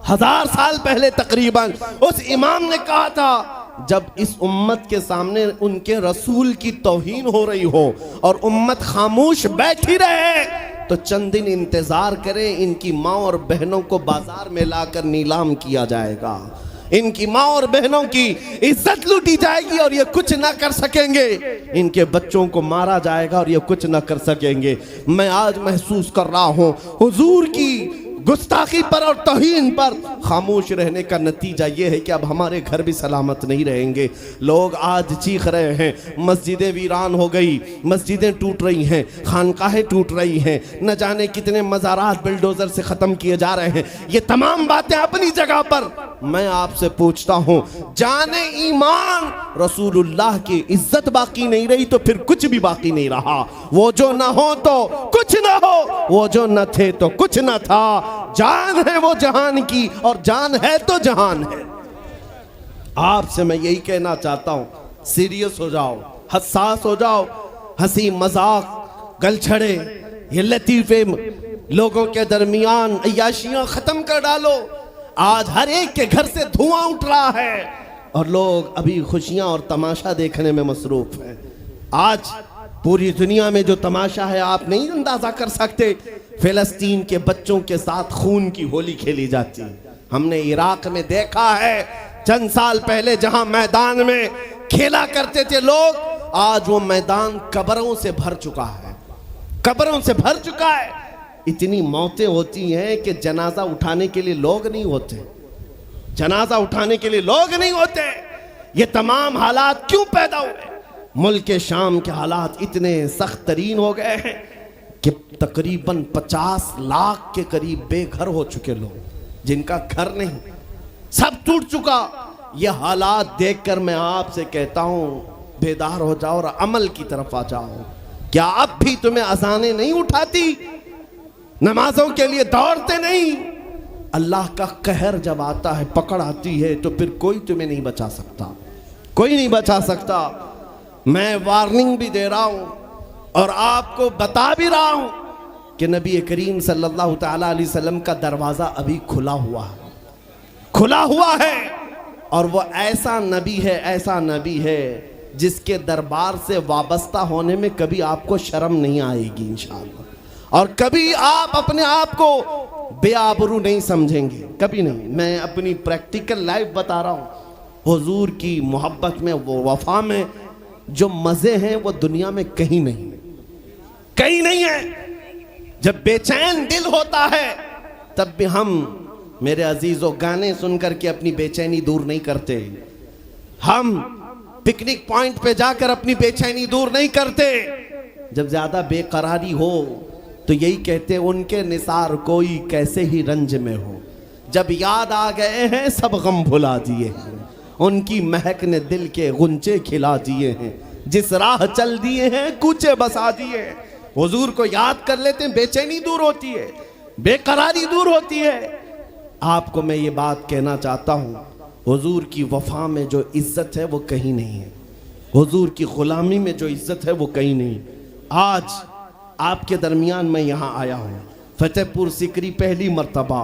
1000 साल पहले तकरीबन, उस इमाम ने कहा था जब इस उम्मत के सामने उनके रसूल की तौहीन हो रही हो और उम्मत खामोश बैठी रहे तो चंद दिन इंतजार करें, इनकी माँ और बहनों को बाजार में लाकर नीलाम किया जाएगा, इनकी माँ और बहनों की इज्जत लूटी जाएगी और ये कुछ ना कर सकेंगे, इनके बच्चों को मारा जाएगा और ये कुछ ना कर सकेंगे। मैं आज महसूस कर रहा हूँ हुजूर की गुस्ताखी पर और तौहीन पर खामोश रहने का नतीजा ये है कि अब हमारे घर भी सलामत नहीं रहेंगे। लोग आज चीख रहे हैं, मस्जिदें वीरान हो गई, मस्जिदें टूट रही हैं, खानकाहें टूट रही हैं, न जाने कितने मज़ारात बिल्डोज़र से ख़त्म किए जा रहे हैं। ये तमाम बातें अपनी जगह पर। मैं आपसे पूछता हूँ, जाने ईमान रसूलुल्लाह की इज्जत बाकी नहीं रही तो फिर कुछ भी बाकी नहीं रहा। वो जो न हो तो कुछ न हो, वो जो न थे तो कुछ न था। जान है वो जहान की और जान है तो जहान है। आपसे मैं यही कहना चाहता हूं, सीरियस हो जाओ, हसास हो जाओ। हंसी मजाक गलछड़े ये लतीफे लोगों के दरमियान अय्याशियां खत्म कर डालो। आज हर एक के घर से धुआं उठ रहा है और लोग अभी खुशियां और तमाशा देखने में मसरूफ हैं। आज पूरी दुनिया में जो तमाशा है आप नहीं अंदाजा कर सकते। फिलिस्तीन के बच्चों के साथ खून की होली खेली जाती है। हमने इराक में देखा है चंद साल पहले जहां मैदान में खेला करते थे लोग, आज वो मैदान कब्रों से भर चुका है, कब्रों से भर चुका है। इतनी मौतें होती हैं कि जनाजा उठाने के लिए लोग नहीं होते, जनाजा उठाने के लिए लोग नहीं होते। ये तमाम हालात क्यों पैदा हुए? मुल्क के शाम के हालात इतने सख्त तरीन हो गए हैं कि तकरीबन 50 लाख के करीब बेघर हो चुके लोग, जिनका घर नहीं, सब टूट चुका। ये हालात देखकर मैं आपसे कहता हूं, बेदार हो जाओ और अमल की तरफ आ जाओ। क्या अब भी तुम्हें अजानें नहीं उठाती? नमाजों के लिए दौड़ते नहीं? अल्लाह का कहर जब आता है, पकड़ आती है, तो फिर कोई तुम्हें नहीं बचा सकता, कोई नहीं बचा सकता। मैं वार्निंग भी दे रहा हूं और आपको बता भी रहा हूं कि नबी करीम सल्लल्लाहु तआला अलैहि वसल्लम का दरवाज़ा अभी खुला हुआ है, खुला हुआ है। और वो ऐसा नबी है, ऐसा नबी है जिसके दरबार से वाबस्ता होने में कभी आपको शर्म नहीं आएगी इंशाअल्लाह, और कभी आप अपने आप को बेआबरू नहीं समझेंगे, कभी नहीं। मैं अपनी प्रैक्टिकल लाइफ बता रहा हूँ। हुजूर की मोहब्बत में, वो वफा में जो मज़े हैं वो दुनिया में कहीं नहीं, कहीं नहीं है। जब बेचैन दिल होता है तब भी हम, मेरे अजीजों, गाने सुनकर के अपनी बेचैनी दूर नहीं करते। हम पिकनिक पॉइंट पे जाकर अपनी बेचैनी दूर नहीं करते। जब ज्यादा बेकरारी हो तो यही कहते हैं, उनके निसार कोई कैसे ही रंज में हो, जब याद आ गए हैं सब गम भुला दिए हैं, उनकी महक ने दिल के गुंचे खिला दिए हैं, जिस राह चल दिए हैं कूचे बसा दिए हैं। हुजूर को याद कर लेते हैं, बेचैनी दूर होती है, बेकरारी दूर होती है। आपको मैं ये बात कहना चाहता हूँ, हुजूर की वफा में जो इज्जत है वो कहीं नहीं है, हुजूर की गुलामी में जो इज्जत है वो कहीं नहीं। आज आपके दरमियान मैं यहाँ आया हूँ, फतेहपुर सिकरी पहली मर्तबा,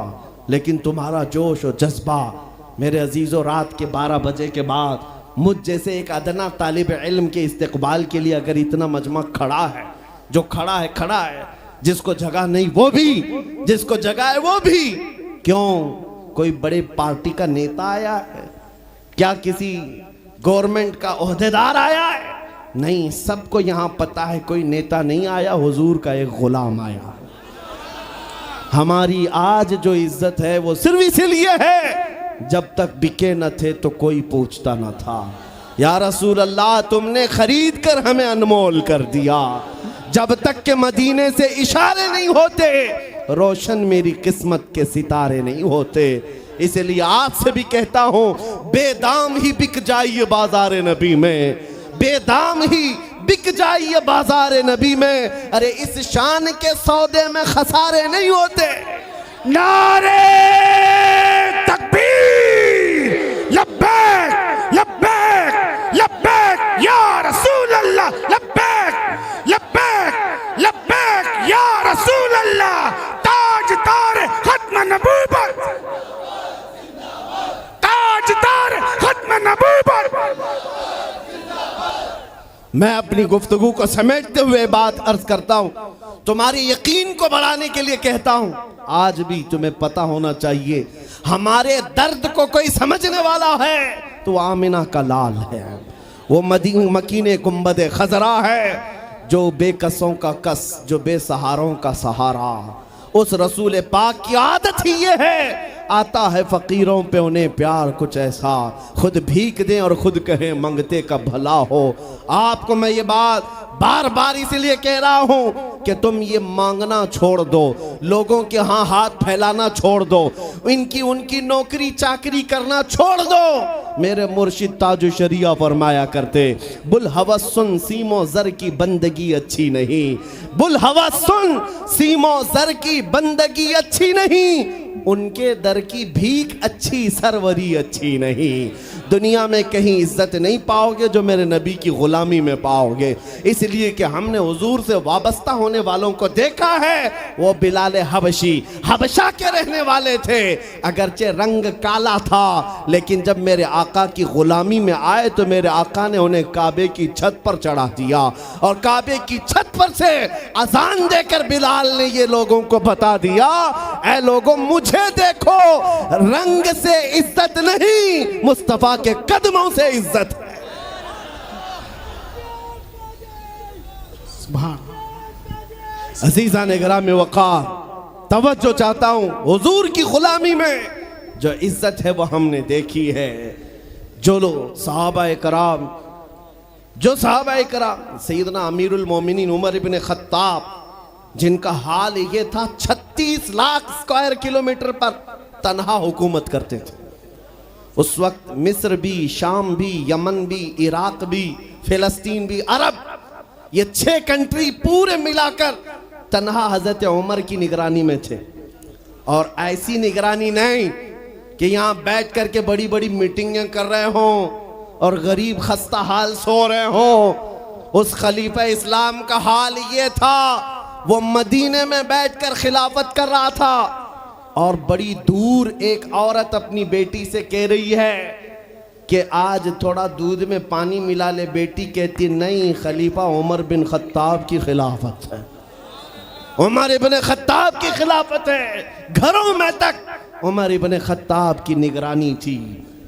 लेकिन तुम्हारा जोश और जज्बा मेरे अजीज़ों, रात के 12 बजे के बाद मुझ जैसे एक अदना तालिब इल्म के इस्तकबाल के लिए अगर इतना मजमा खड़ा है, जो खड़ा है, जिसको जगह नहीं वो भी, जिसको जगह है वो भी, क्यों कोई बड़े पार्टी का नेता आया है क्या, किसी गवर्नमेंट का ओहदेदार आया है? नहीं, सबको यहाँ पता है कोई नेता नहीं आया, हुजूर का एक गुलाम आया। हमारी आज जो इज्जत है वो सिर्फ इसीलिए है, जब तक बिके न थे तो कोई पूछता न था। या रसूल अल्लाह, तुमने खरीद कर हमें अनमोल कर दिया। जब तक के मदीने से इशारे नहीं होते, रोशन मेरी किस्मत के सितारे नहीं होते। इसलिए आपसे भी कहता हूँ, बेदाम ही बिक जाइए बाजार नबी में, बेदाम ही बिक जाइए बाजार नबी में। अरे इस शान के सौदे में खसारे नहीं होते। नारे तकबीर, लब्बैक लब्बैक लब्बैक या रसूल अल्लाह, लब्बैक लब्बैक लब्बैक या रसूल अल्लाह। ताजदार खत्म नबूवत, ताजदार खत्म नबूवत। मैं अपनी गुफ्तगू को समेटते हुए बात अर्ज करता हूँ, तुम्हारे यकीन को बढ़ाने के लिए कहता हूँ, आज भी तुम्हें पता होना चाहिए, हमारे दर्द को कोई समझने वाला है तो आमिना का लाल है, वो मकीने गुंबद खजरा है, जो बेकसों का कस, जो बेसहारों का सहारा। उस रसूल पाक की आदत ही ये है, आता है फकीरों पे उन्हें प्यार कुछ ऐसा, खुद भीख दें और खुद कहें मंगते का भला हो। आपको मैं ये बात बार बार इसलिए कह रहा हूं कि तुम ये मांगना छोड़ दो, लोगों के यहाँ हाथ फैलाना छोड़ दो, इनकी उनकी नौकरी चाकरी करना छोड़ दो। मेरे मुर्शिद ताजु शरिया फरमाया करते, बुल हवस सुन सीमो जर की बंदगी अच्छी नहीं, बुल हवस सुन सीमो जर की बंदगी अच्छी नहीं, उनके दर की भीख अच्छी सरवरी अच्छी नहीं। दुनिया में कहीं इज्जत नहीं पाओगे जो मेरे नबी की गुलामी में पाओगे। इसलिए कि हमने हुजूर से वाबस्ता होने वालों को देखा है, वो बिलाल हबशी हबशा के रहने वाले थे, अगरचे रंग काला था, लेकिन जब मेरे आका की गुलामी में आए तो मेरे आका ने उन्हें काबे की छत पर चढ़ा दिया, और काबे की छत पर से अजान देकर बिलाल ने ये लोगों को बता दिया, ऐ लोगों मुझे देखो, रंग से इज्जत नहीं, मुस्तफा के कदमों से इज्जत है। अजीज़ान गिराम वक़ार, तवज्जो चाहता हूं, हुजूर की गुलामी में जो इज्जत है वो हमने देखी है। जो लोग सहाबाए कराम, जो सहाबाए कराम, सैयदना अमीरुल मोमिनीन उमर इब्न खत्ताब, जिनका हाल ये था 36 लाख स्क्वायर किलोमीटर पर तन्हा हुकूमत करते थे। उस वक्त मिस्र भी, शाम भी, यमन भी, इराक भी, फिलिस्तीन भी, अरब, ये 6 कंट्री पूरे मिलाकर तन्हा हजरत उमर की निगरानी में थे। और ऐसी निगरानी नहीं कि यहाँ बैठ करके बड़ी बड़ी मीटिंगें कर रहे हों और गरीब खस्ता हाल सो रहे हों। उस खलीफा इस्लाम का हाल ये था, वो मदीने में बैठकर खिलाफत कर रहा था, और बड़ी दूर एक औरत अपनी बेटी से कह रही है कि आज थोड़ा दूध में पानी मिला ले। बेटी कहती नहीं, खलीफा उमर बिन खत्ताब की खिलाफत है, उमर इब्न खत्ताब की खिलाफत है। घरों में तक उमर इब्न खत्ताब की निगरानी थी।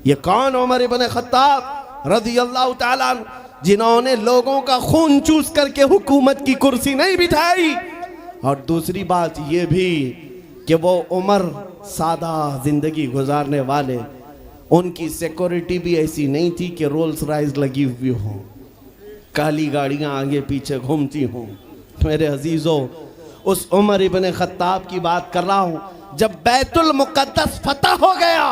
ये कौन? उमर इब्न खत्ताब रज़ियल्लाहु ताला अन्हु, जिन्होंने लोगों का खून चूस करके हुकूमत की कुर्सी नहीं बिठाई। और दूसरी बात ये भी कि वो उमर सादा जिंदगी गुजारने वाले, उनकी सिक्योरिटी भी ऐसी नहीं थी कि रोल्स रॉयस लगी हुई हो, काली गाड़ियां आगे पीछे घूमती हों। मेरे अजीज़ों, उस उमर इब्न खत्ताब की बात कर रहा हूं। जब बैतुल मुक़द्दस फतह हो गया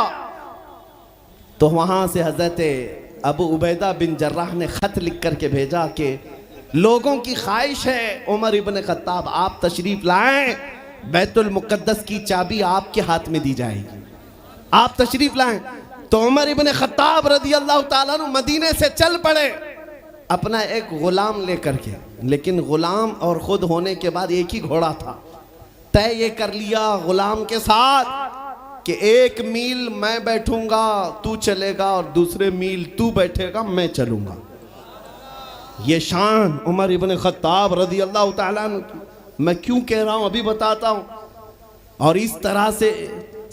तो वहां से हजरत अबू उबैदा बिन जर्राह ने खत लिख करके भेजा कि लोगों की ख्वाहिश है उमर इब्न खत्ताब आप तशरीफ लाएं, बैतुल मुक़द्दस की चाबी आपके हाथ में दी जाएगी, आप तशरीफ लाएं। तो उमर इब्न खत्ताब रज़ियल्लाहु ताला अन्हु मदीने से चल पड़े। अपना एक गुलाम लेकर के, लेकिन गुलाम और खुद होने के बाद एक ही घोड़ा था। तय ये कर लिया गुलाम के साथ कि 1 मील मैं बैठूंगा तू चलेगा और दूसरे मील तू बैठेगा मैं चलूंगा। ये शान उमर इब्न खत्ताब रज़ी अल्लाह ताला अन्हु की। मैं क्यों कह रहा हूं अभी बताता हूं। और इस तरह से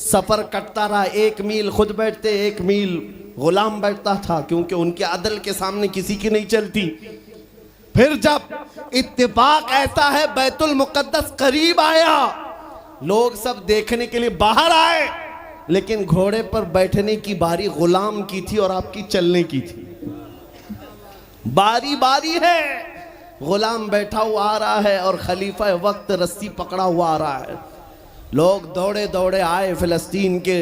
सफर कटता रहा। 1 मील खुद बैठते, 1 मील गुलाम बैठता था, क्योंकि उनके अदल के सामने किसी की नहीं चलती। फिर जब इत्तेफाक ऐसा है बैतुल मुक़द्दस करीब आया, लोग सब देखने के लिए बाहर आए, लेकिन घोड़े पर बैठने की बारी गुलाम की थी और आपकी चलने की थी। बारी बारी है, गुलाम बैठा हुआ आ रहा है और खलीफा वक्त रस्सी पकड़ा हुआ आ रहा है। लोग दौड़े दौड़े आए, फिलिस्तीन के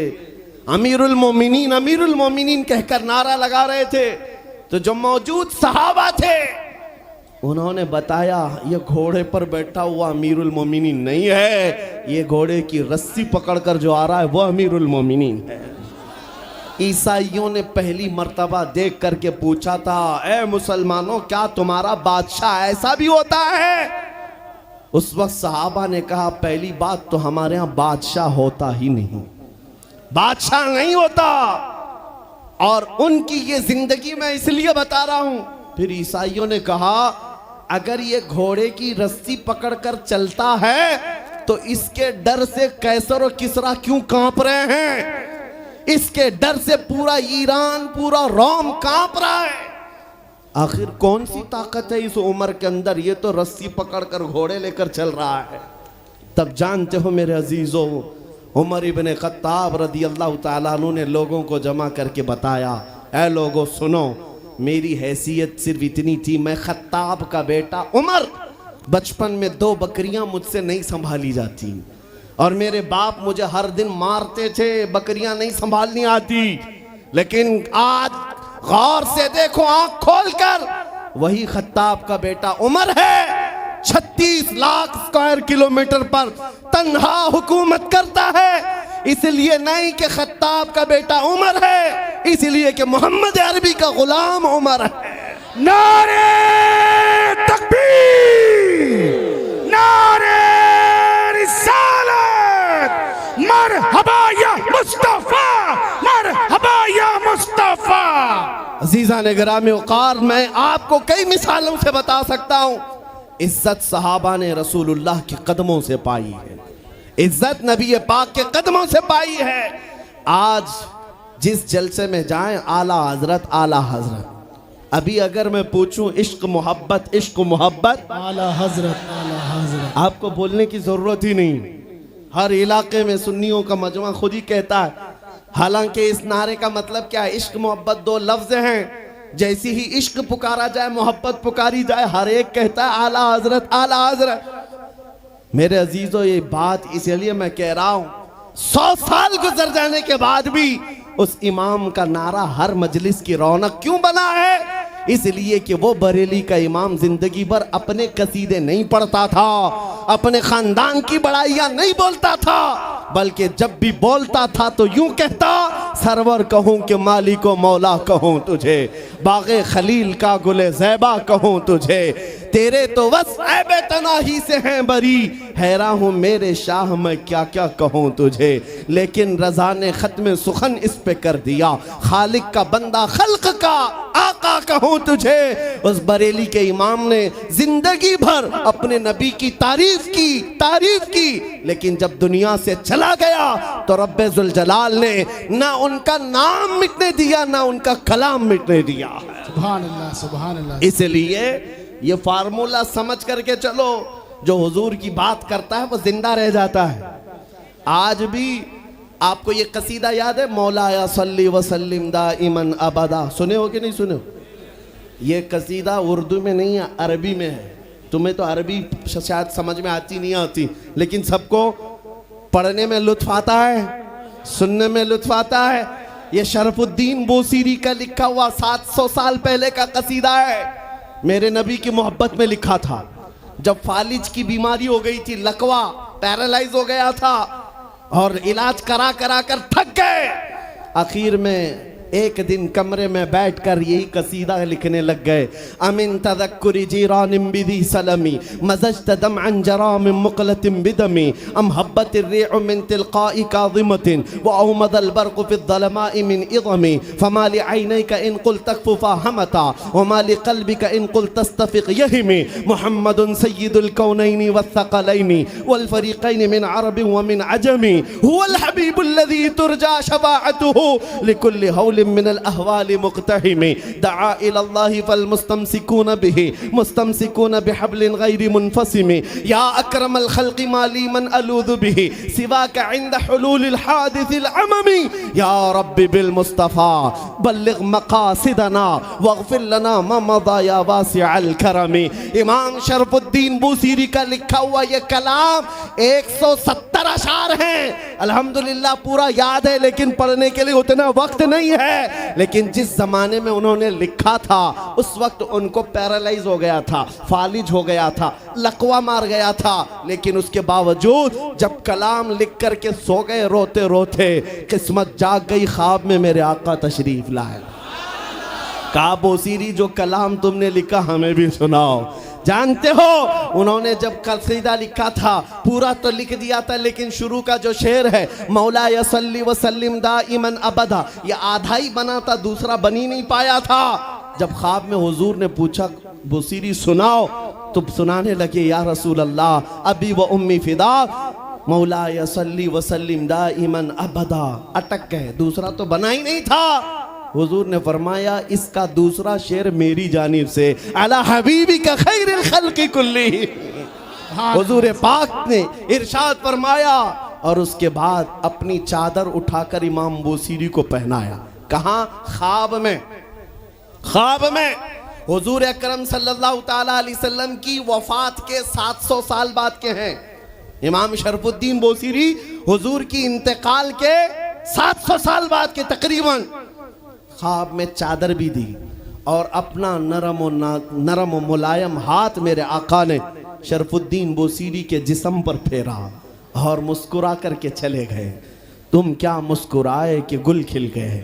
अमीरुल मोमिनीन कहकर नारा लगा रहे थे। तो जो मौजूद सहाबा थे उन्होंने बताया ये घोड़े पर बैठा हुआ अमीरुल मोमिनीन नहीं है, ये घोड़े की रस्सी पकड़कर जो आ रहा है वो अमीरुल मोमिनीन है। ईसाइयों ने पहली मर्तबा देख करके पूछा था, ए मुसलमानों क्या तुम्हारा बादशाह ऐसा भी होता है? उस वक्त सहाबा ने कहा पहली बात तो हमारे यहाँ बादशाह होता ही नहीं, बादशाह नहीं होता। और उनकी ये जिंदगी मैं इसलिए बता रहा हूं। फिर ईसाइयों ने कहा अगर ये घोड़े की रस्सी पकड़कर चलता है तो इसके डर से कैसर और किसरा क्यों कांप रहे हैं? इसके डर से पूरा ईरान, पूरा रोम कांप रहा है। आखिर कौन सी ताकत है इस उम्र के अंदर? ये तो रस्सी पकड़कर घोड़े लेकर चल रहा है। तब जानते हो मेरे अजीजों, उमर इब्न खत्ताब रज़ी अल्लाह ताला अन्हु ने लोगों को जमा करके बताया, ऐ लोगों सुनो, मेरी हैसियत सिर्फ इतनी थी, मैं खत्ताब का बेटा उमर, बचपन में 2 बकरियां मुझसे नहीं संभाली जाती और मेरे बाप मुझे हर दिन मारते थे, बकरियां नहीं संभालनी आती। लेकिन आज गौर से देखो, आंख खोलकर, वही खत्ताब का बेटा उमर है, 36 लाख स्क्वायर किलोमीटर पर तन्हा हुकूमत करता है। इसलिए नहीं कि खत्ताब का बेटा उमर है, इसलिए कि मोहम्मद अरबी का गुलाम उमर है। नारे तकबीर, नारे रिसालत, मरहबा या मुस्तफा, मरहबा या मुस्तफा। अजीज़ान गिरामी औक़ार, मैं आपको कई मिसालों से बता सकता हूँ। इज्जत सहाबा ने रसूलुल्लाह के कदमों से पाई है, इज्जत नबी पाक के कदमों से पाई है। आज जिस जलसे में जाएं, आला हजरत आला हजरत। अभी अगर मैं पूछूं इश्क मोहब्बत आला हजरत, आपको बोलने की जरूरत ही नहीं। हर इलाके में सुन्नियों का मजमा खुद ही कहता है। हालांकि इस नारे का मतलब क्या है? इश्क मोहब्बत 2 लफ्ज हैं। जैसी ही इश्क पुकारा जाए, मोहब्बत पुकारी जाए, हर एक कहता है आला हजरत, आला हजरत। मेरे अजीजों, ये बात इसलिए मैं कह रहा हूं, 100 साल गुजर जाने के बाद भी उस इमाम का नारा हर मजलिस की रौनक क्यों बना है? इसलिए कि वो बरेली का इमाम जिंदगी भर अपने कसीदे नहीं पढ़ता था, अपने खानदान की बड़ाइयां नहीं बोलता था, बल्कि जब भी बोलता था तो यूं कहता, सरवर कहूं कि मालिको मौला कहूं तुझे, बागे खलील का गुले ज़ैबा कहूं तुझे, तेरे तो बस ऐबे तनाही से हैं बरी, हैरान हूँ मेरे शाह मैं क्या क्या कहूँ तुझे। लेकिन रज़ा ने ख़त्म सुखन इस पे कर दिया, खालिक का बंदा खल्क का आका कहूँ तुझे। उस बरेली के इमाम ने जिंदगी भर अपने नबी की तारीफ की, लेकिन जब दुनिया से चला गया तो रब्बे जुल जलाल ने ना उनका नाम मिटने दिया, ना उनका कलाम मिटने दिया। सुभान अल्लाह, सुभान अल्लाह। इसलिए ये फार्मूला समझ करके चलो, जो हुजूर की बात करता है वो जिंदा रह जाता है। आज भी आपको ये कसीदा याद है, मौलाया सल्ली वसल्लिम दाइमन अबदा, सुने हो कि नहीं सुने हो? ये कसीदा उर्दू में नहीं है, अरबी में है। तुम्हें तो अरबी शायद समझ में आती नहीं आती, लेकिन सबको पढ़ने में लुत्फ आता है, सुनने में लुत्फ आता है। ये शरफुद्दीन बोसीरी का लिखा हुआ 700 साल पहले का कसीदा है। मेरे नबी की मोहब्बत में लिखा था। जब फालिज की बीमारी हो गई थी, लकवा, पैरालाइज हो गया था और इलाज करा कर थक गए। आखिर में एक दिन कमरे में बैठकर यही कसीदा लिखने लग गए। अमिन तज़क्कुरि जीरानिम बिदी सलमी मज़ज्त दमअन जरामिम मुक़लतिम बिदमी अम हब्बतिर रिअ मिन तिलक़ाइ काज़िमतिन व औमदल बर्क़ु फ़िज़्ज़लमाइ मिन इज़मी फमा लिअयनैका इन क़ुल तकफ़ुफ़ा हमता व मा लिक़ल्बिका इन क़ुल तस्तफ़िक़ यहिमी मुहम्मदुन सय्यिदुल कौनैनि वस्सक़लैनि वल फ़रीक़ैनि मिन अरबिन व मिन अजमी हुवल हबीबुल्लज़ी तुरजा शफ़ाअतुहु लिकुल्लि हौलिन मिनल अहवालि मुक़तहिमी दआ इलल्लाहि फल मुस्तमसिकून बिही मुस्तमसिकून बिहब्लिन गैरि मुनफ़सिमी या अकरमल ख़ल्क़ि मा ली मन अलूज़ु बिही सिवाका इंद हुलूलिल हादिसिल अममी या रब्बी बिल मुस्तफ़ा बल्लिग़ मक़ासिदना वग़फ़िर लना मा मज़ा या वासिअल करमी। इमाम शरफुद्दीन बूसीरी का लिखा हुआ ये कलाम 170 अशार हैं। अल्हम्दुलिल्लाह पूरा याद है, लेकिन पढ़ने के लिए उतना वक्त नहीं है। लेकिन जिस जमाने में उन्होंने लिखा था उस वक्त उनको पैरालाइज हो गया था, फालिज हो गया था, लकवा मार गया था। लेकिन उसके बावजूद जब कलाम लिख करके सो गए रोते रोते, किस्मत जाग गई, ख्वाब में मेरे आका तशरीफ लाए। कहा बूसीरी जो कलाम तुमने लिखा हमें भी सुनाओ। जानते हो उन्होंने जब कसीदा लिखा था पूरा तो लिख दिया था, लेकिन शुरू का जो शेर है मौला या सल्ली व सल्लिम दाइमन अबदा, ये आधा ही बना था, दूसरा बनी नहीं पाया था। जब ख्वाब में हुजूर ने पूछा बूसीरी सुनाओ, तो सुनाने लगे या रसूल अल्लाह अबी व उम्मी फिदा मौला या सल्ली व सल्लिम दाइमन अबदा। अटक गए, दूसरा तो बना ही नहीं था। हुजूर ने फरमाया इसका दूसरा शेर मेरी जानिब से अला हबीबी का खैरिल खल्क़ि कुल्ली। हुजूर पाक ने इरशाद फरमाया और उसके बाद अपनी चादर उठाकर इमाम बूसीरी को पहनाया। कहाँ? ख्वाब में। ख्वाब में हुजूर अकरम सल्लल्लाहु ताला अलैहि वसल्लम की वफात के 700 साल बाद के हैं। इमाम शरफुद्दीन बूसीरी हुजूर की इंतकाल के 700 साल बाद के तकरीबन ख्वाब में चादर भी दी और अपना नरम व मुलायम हाथ मेरे आका ने शरफुद्दीन बूसीरी के जिस्म पर फेरा और मुस्कुरा करके चले गए। तुम क्या मुस्कुराए कि गुल खिल गए।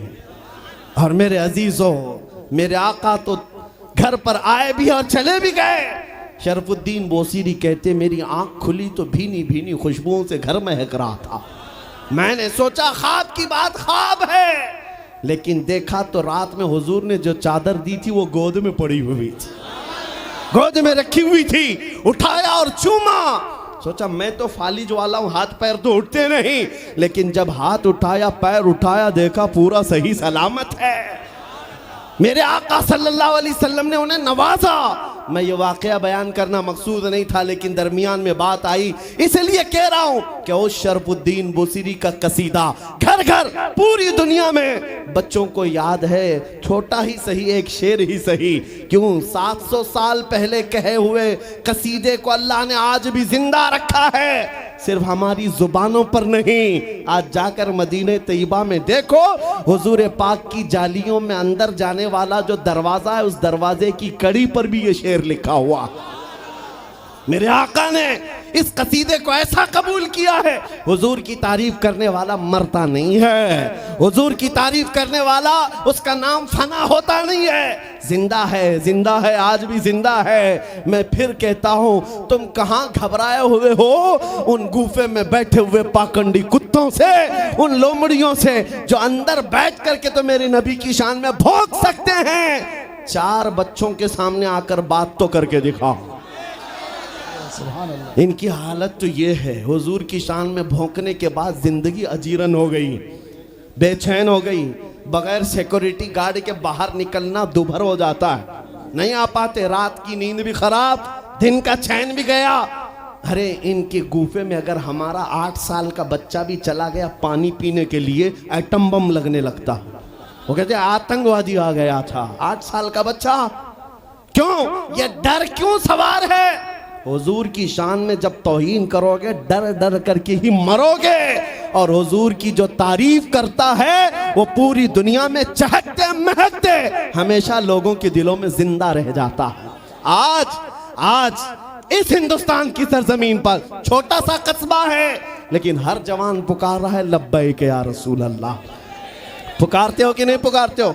और मेरे अजीजों, मेरे आका तो घर पर आए भी और चले भी गए। शरफुद्दीन बूसीरी कहते मेरी आंख खुली तो भीनी भीनी खुशबुओं से घर महक रहा था। मैंने सोचा ख्वाब की बात ख्वाब है, लेकिन देखा तो रात में हुजूर ने जो चादर दी थी वो गोद में पड़ी हुई थी, गोद में रखी हुई थी। उठाया और चूमा। सोचा मैं तो फालिज वाला हूँ, हाथ पैर तो उठते नहीं, लेकिन जब हाथ उठाया पैर उठाया देखा पूरा सही सलामत है। मेरे आका सल्लल्लाहु अलैहि वसल्लम ने उन्हें नवाजा। मैं ये वाकया बयान करना मकसूद नहीं था, लेकिन दरमियान में बात आई इसलिए कह रहा हूं कि उस शरफुद्दीन बूसीरी का कसीदा घर घर पूरी दुनिया में बच्चों को याद है। छोटा ही सही, एक शेर ही सही, क्यों 700 साल पहले कहे हुए कसीदे को अल्लाह ने आज भी जिंदा रखा है। सिर्फ हमारी जुबानों पर नहीं, आज जाकर मदीने तैयबा में देखो हुजूर पाक की जालियों में अंदर जाने वाला जो दरवाजा है उस दरवाजे की कड़ी पर भी ये शेर लिखा हुआ। मेरे आका ने इस कसीदे को ऐसा कबूल किया है, हुजूर की तारीफ करने वाला मरता नहीं है, हुजूर की तारीफ करने वाला उसका नाम फना होता नहीं है, जिंदा है, आज भी जिंदा है। मैं फिर कहता हूँ तुम कहाँ घबराए हुए हो उन गुफे में बैठे हुए पाखंडी कुत्तों से, उन लोमड़ियों से जो अंदर बैठ करके तो मेरे नबी की शान में भौंक सकते हैं। 4 बच्चों के सामने आकर बात तो करके दिखाओ। इनकी हालत तो ये है, हुजूर की शान में भौंकने के बाद जिंदगी अजीरन हो गई, बेचैन हो गई, बगैर सिक्योरिटी गार्ड के बाहर निकलना दुभर हो जाता है, नहीं आ पाते, रात की नींद भी खराब, दिन का चैन भी गया। अरे इनके गुफे में अगर हमारा 8 साल का बच्चा भी चला गया पानी पीने के लिए एटम बम लगने लगता। वो कहते आतंकवादी आ गया था। 8 साल का बच्चा, क्यों ये डर क्यों सवार है? हुजूर की शान में जब तौहीन करोगे डर डर करके ही मरोगे। और हुजूर की जो तारीफ करता है वो पूरी दुनिया में चहकते महकते हमेशा लोगों के दिलों में जिंदा रह जाता है। आज इस हिंदुस्तान की सरजमीन पर छोटा सा कस्बा है, लेकिन हर जवान पुकार रहा है लब्बैक या रसूल अल्लाह। पुकारते हो कि नहीं पुकारते हो?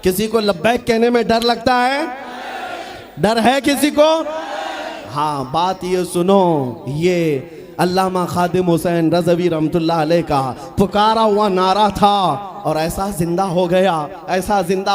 किसी को लब्बैक कहने में डर लगता है? डर है किसी को? हाँ, बात ये सुनो, ये अल्लामा खादिम हुसैन रज़वी रहमतुल्लाह अलैह का पुकारा हुआ नारा था और ऐसा जिंदा हो गया, ऐसा जिंदा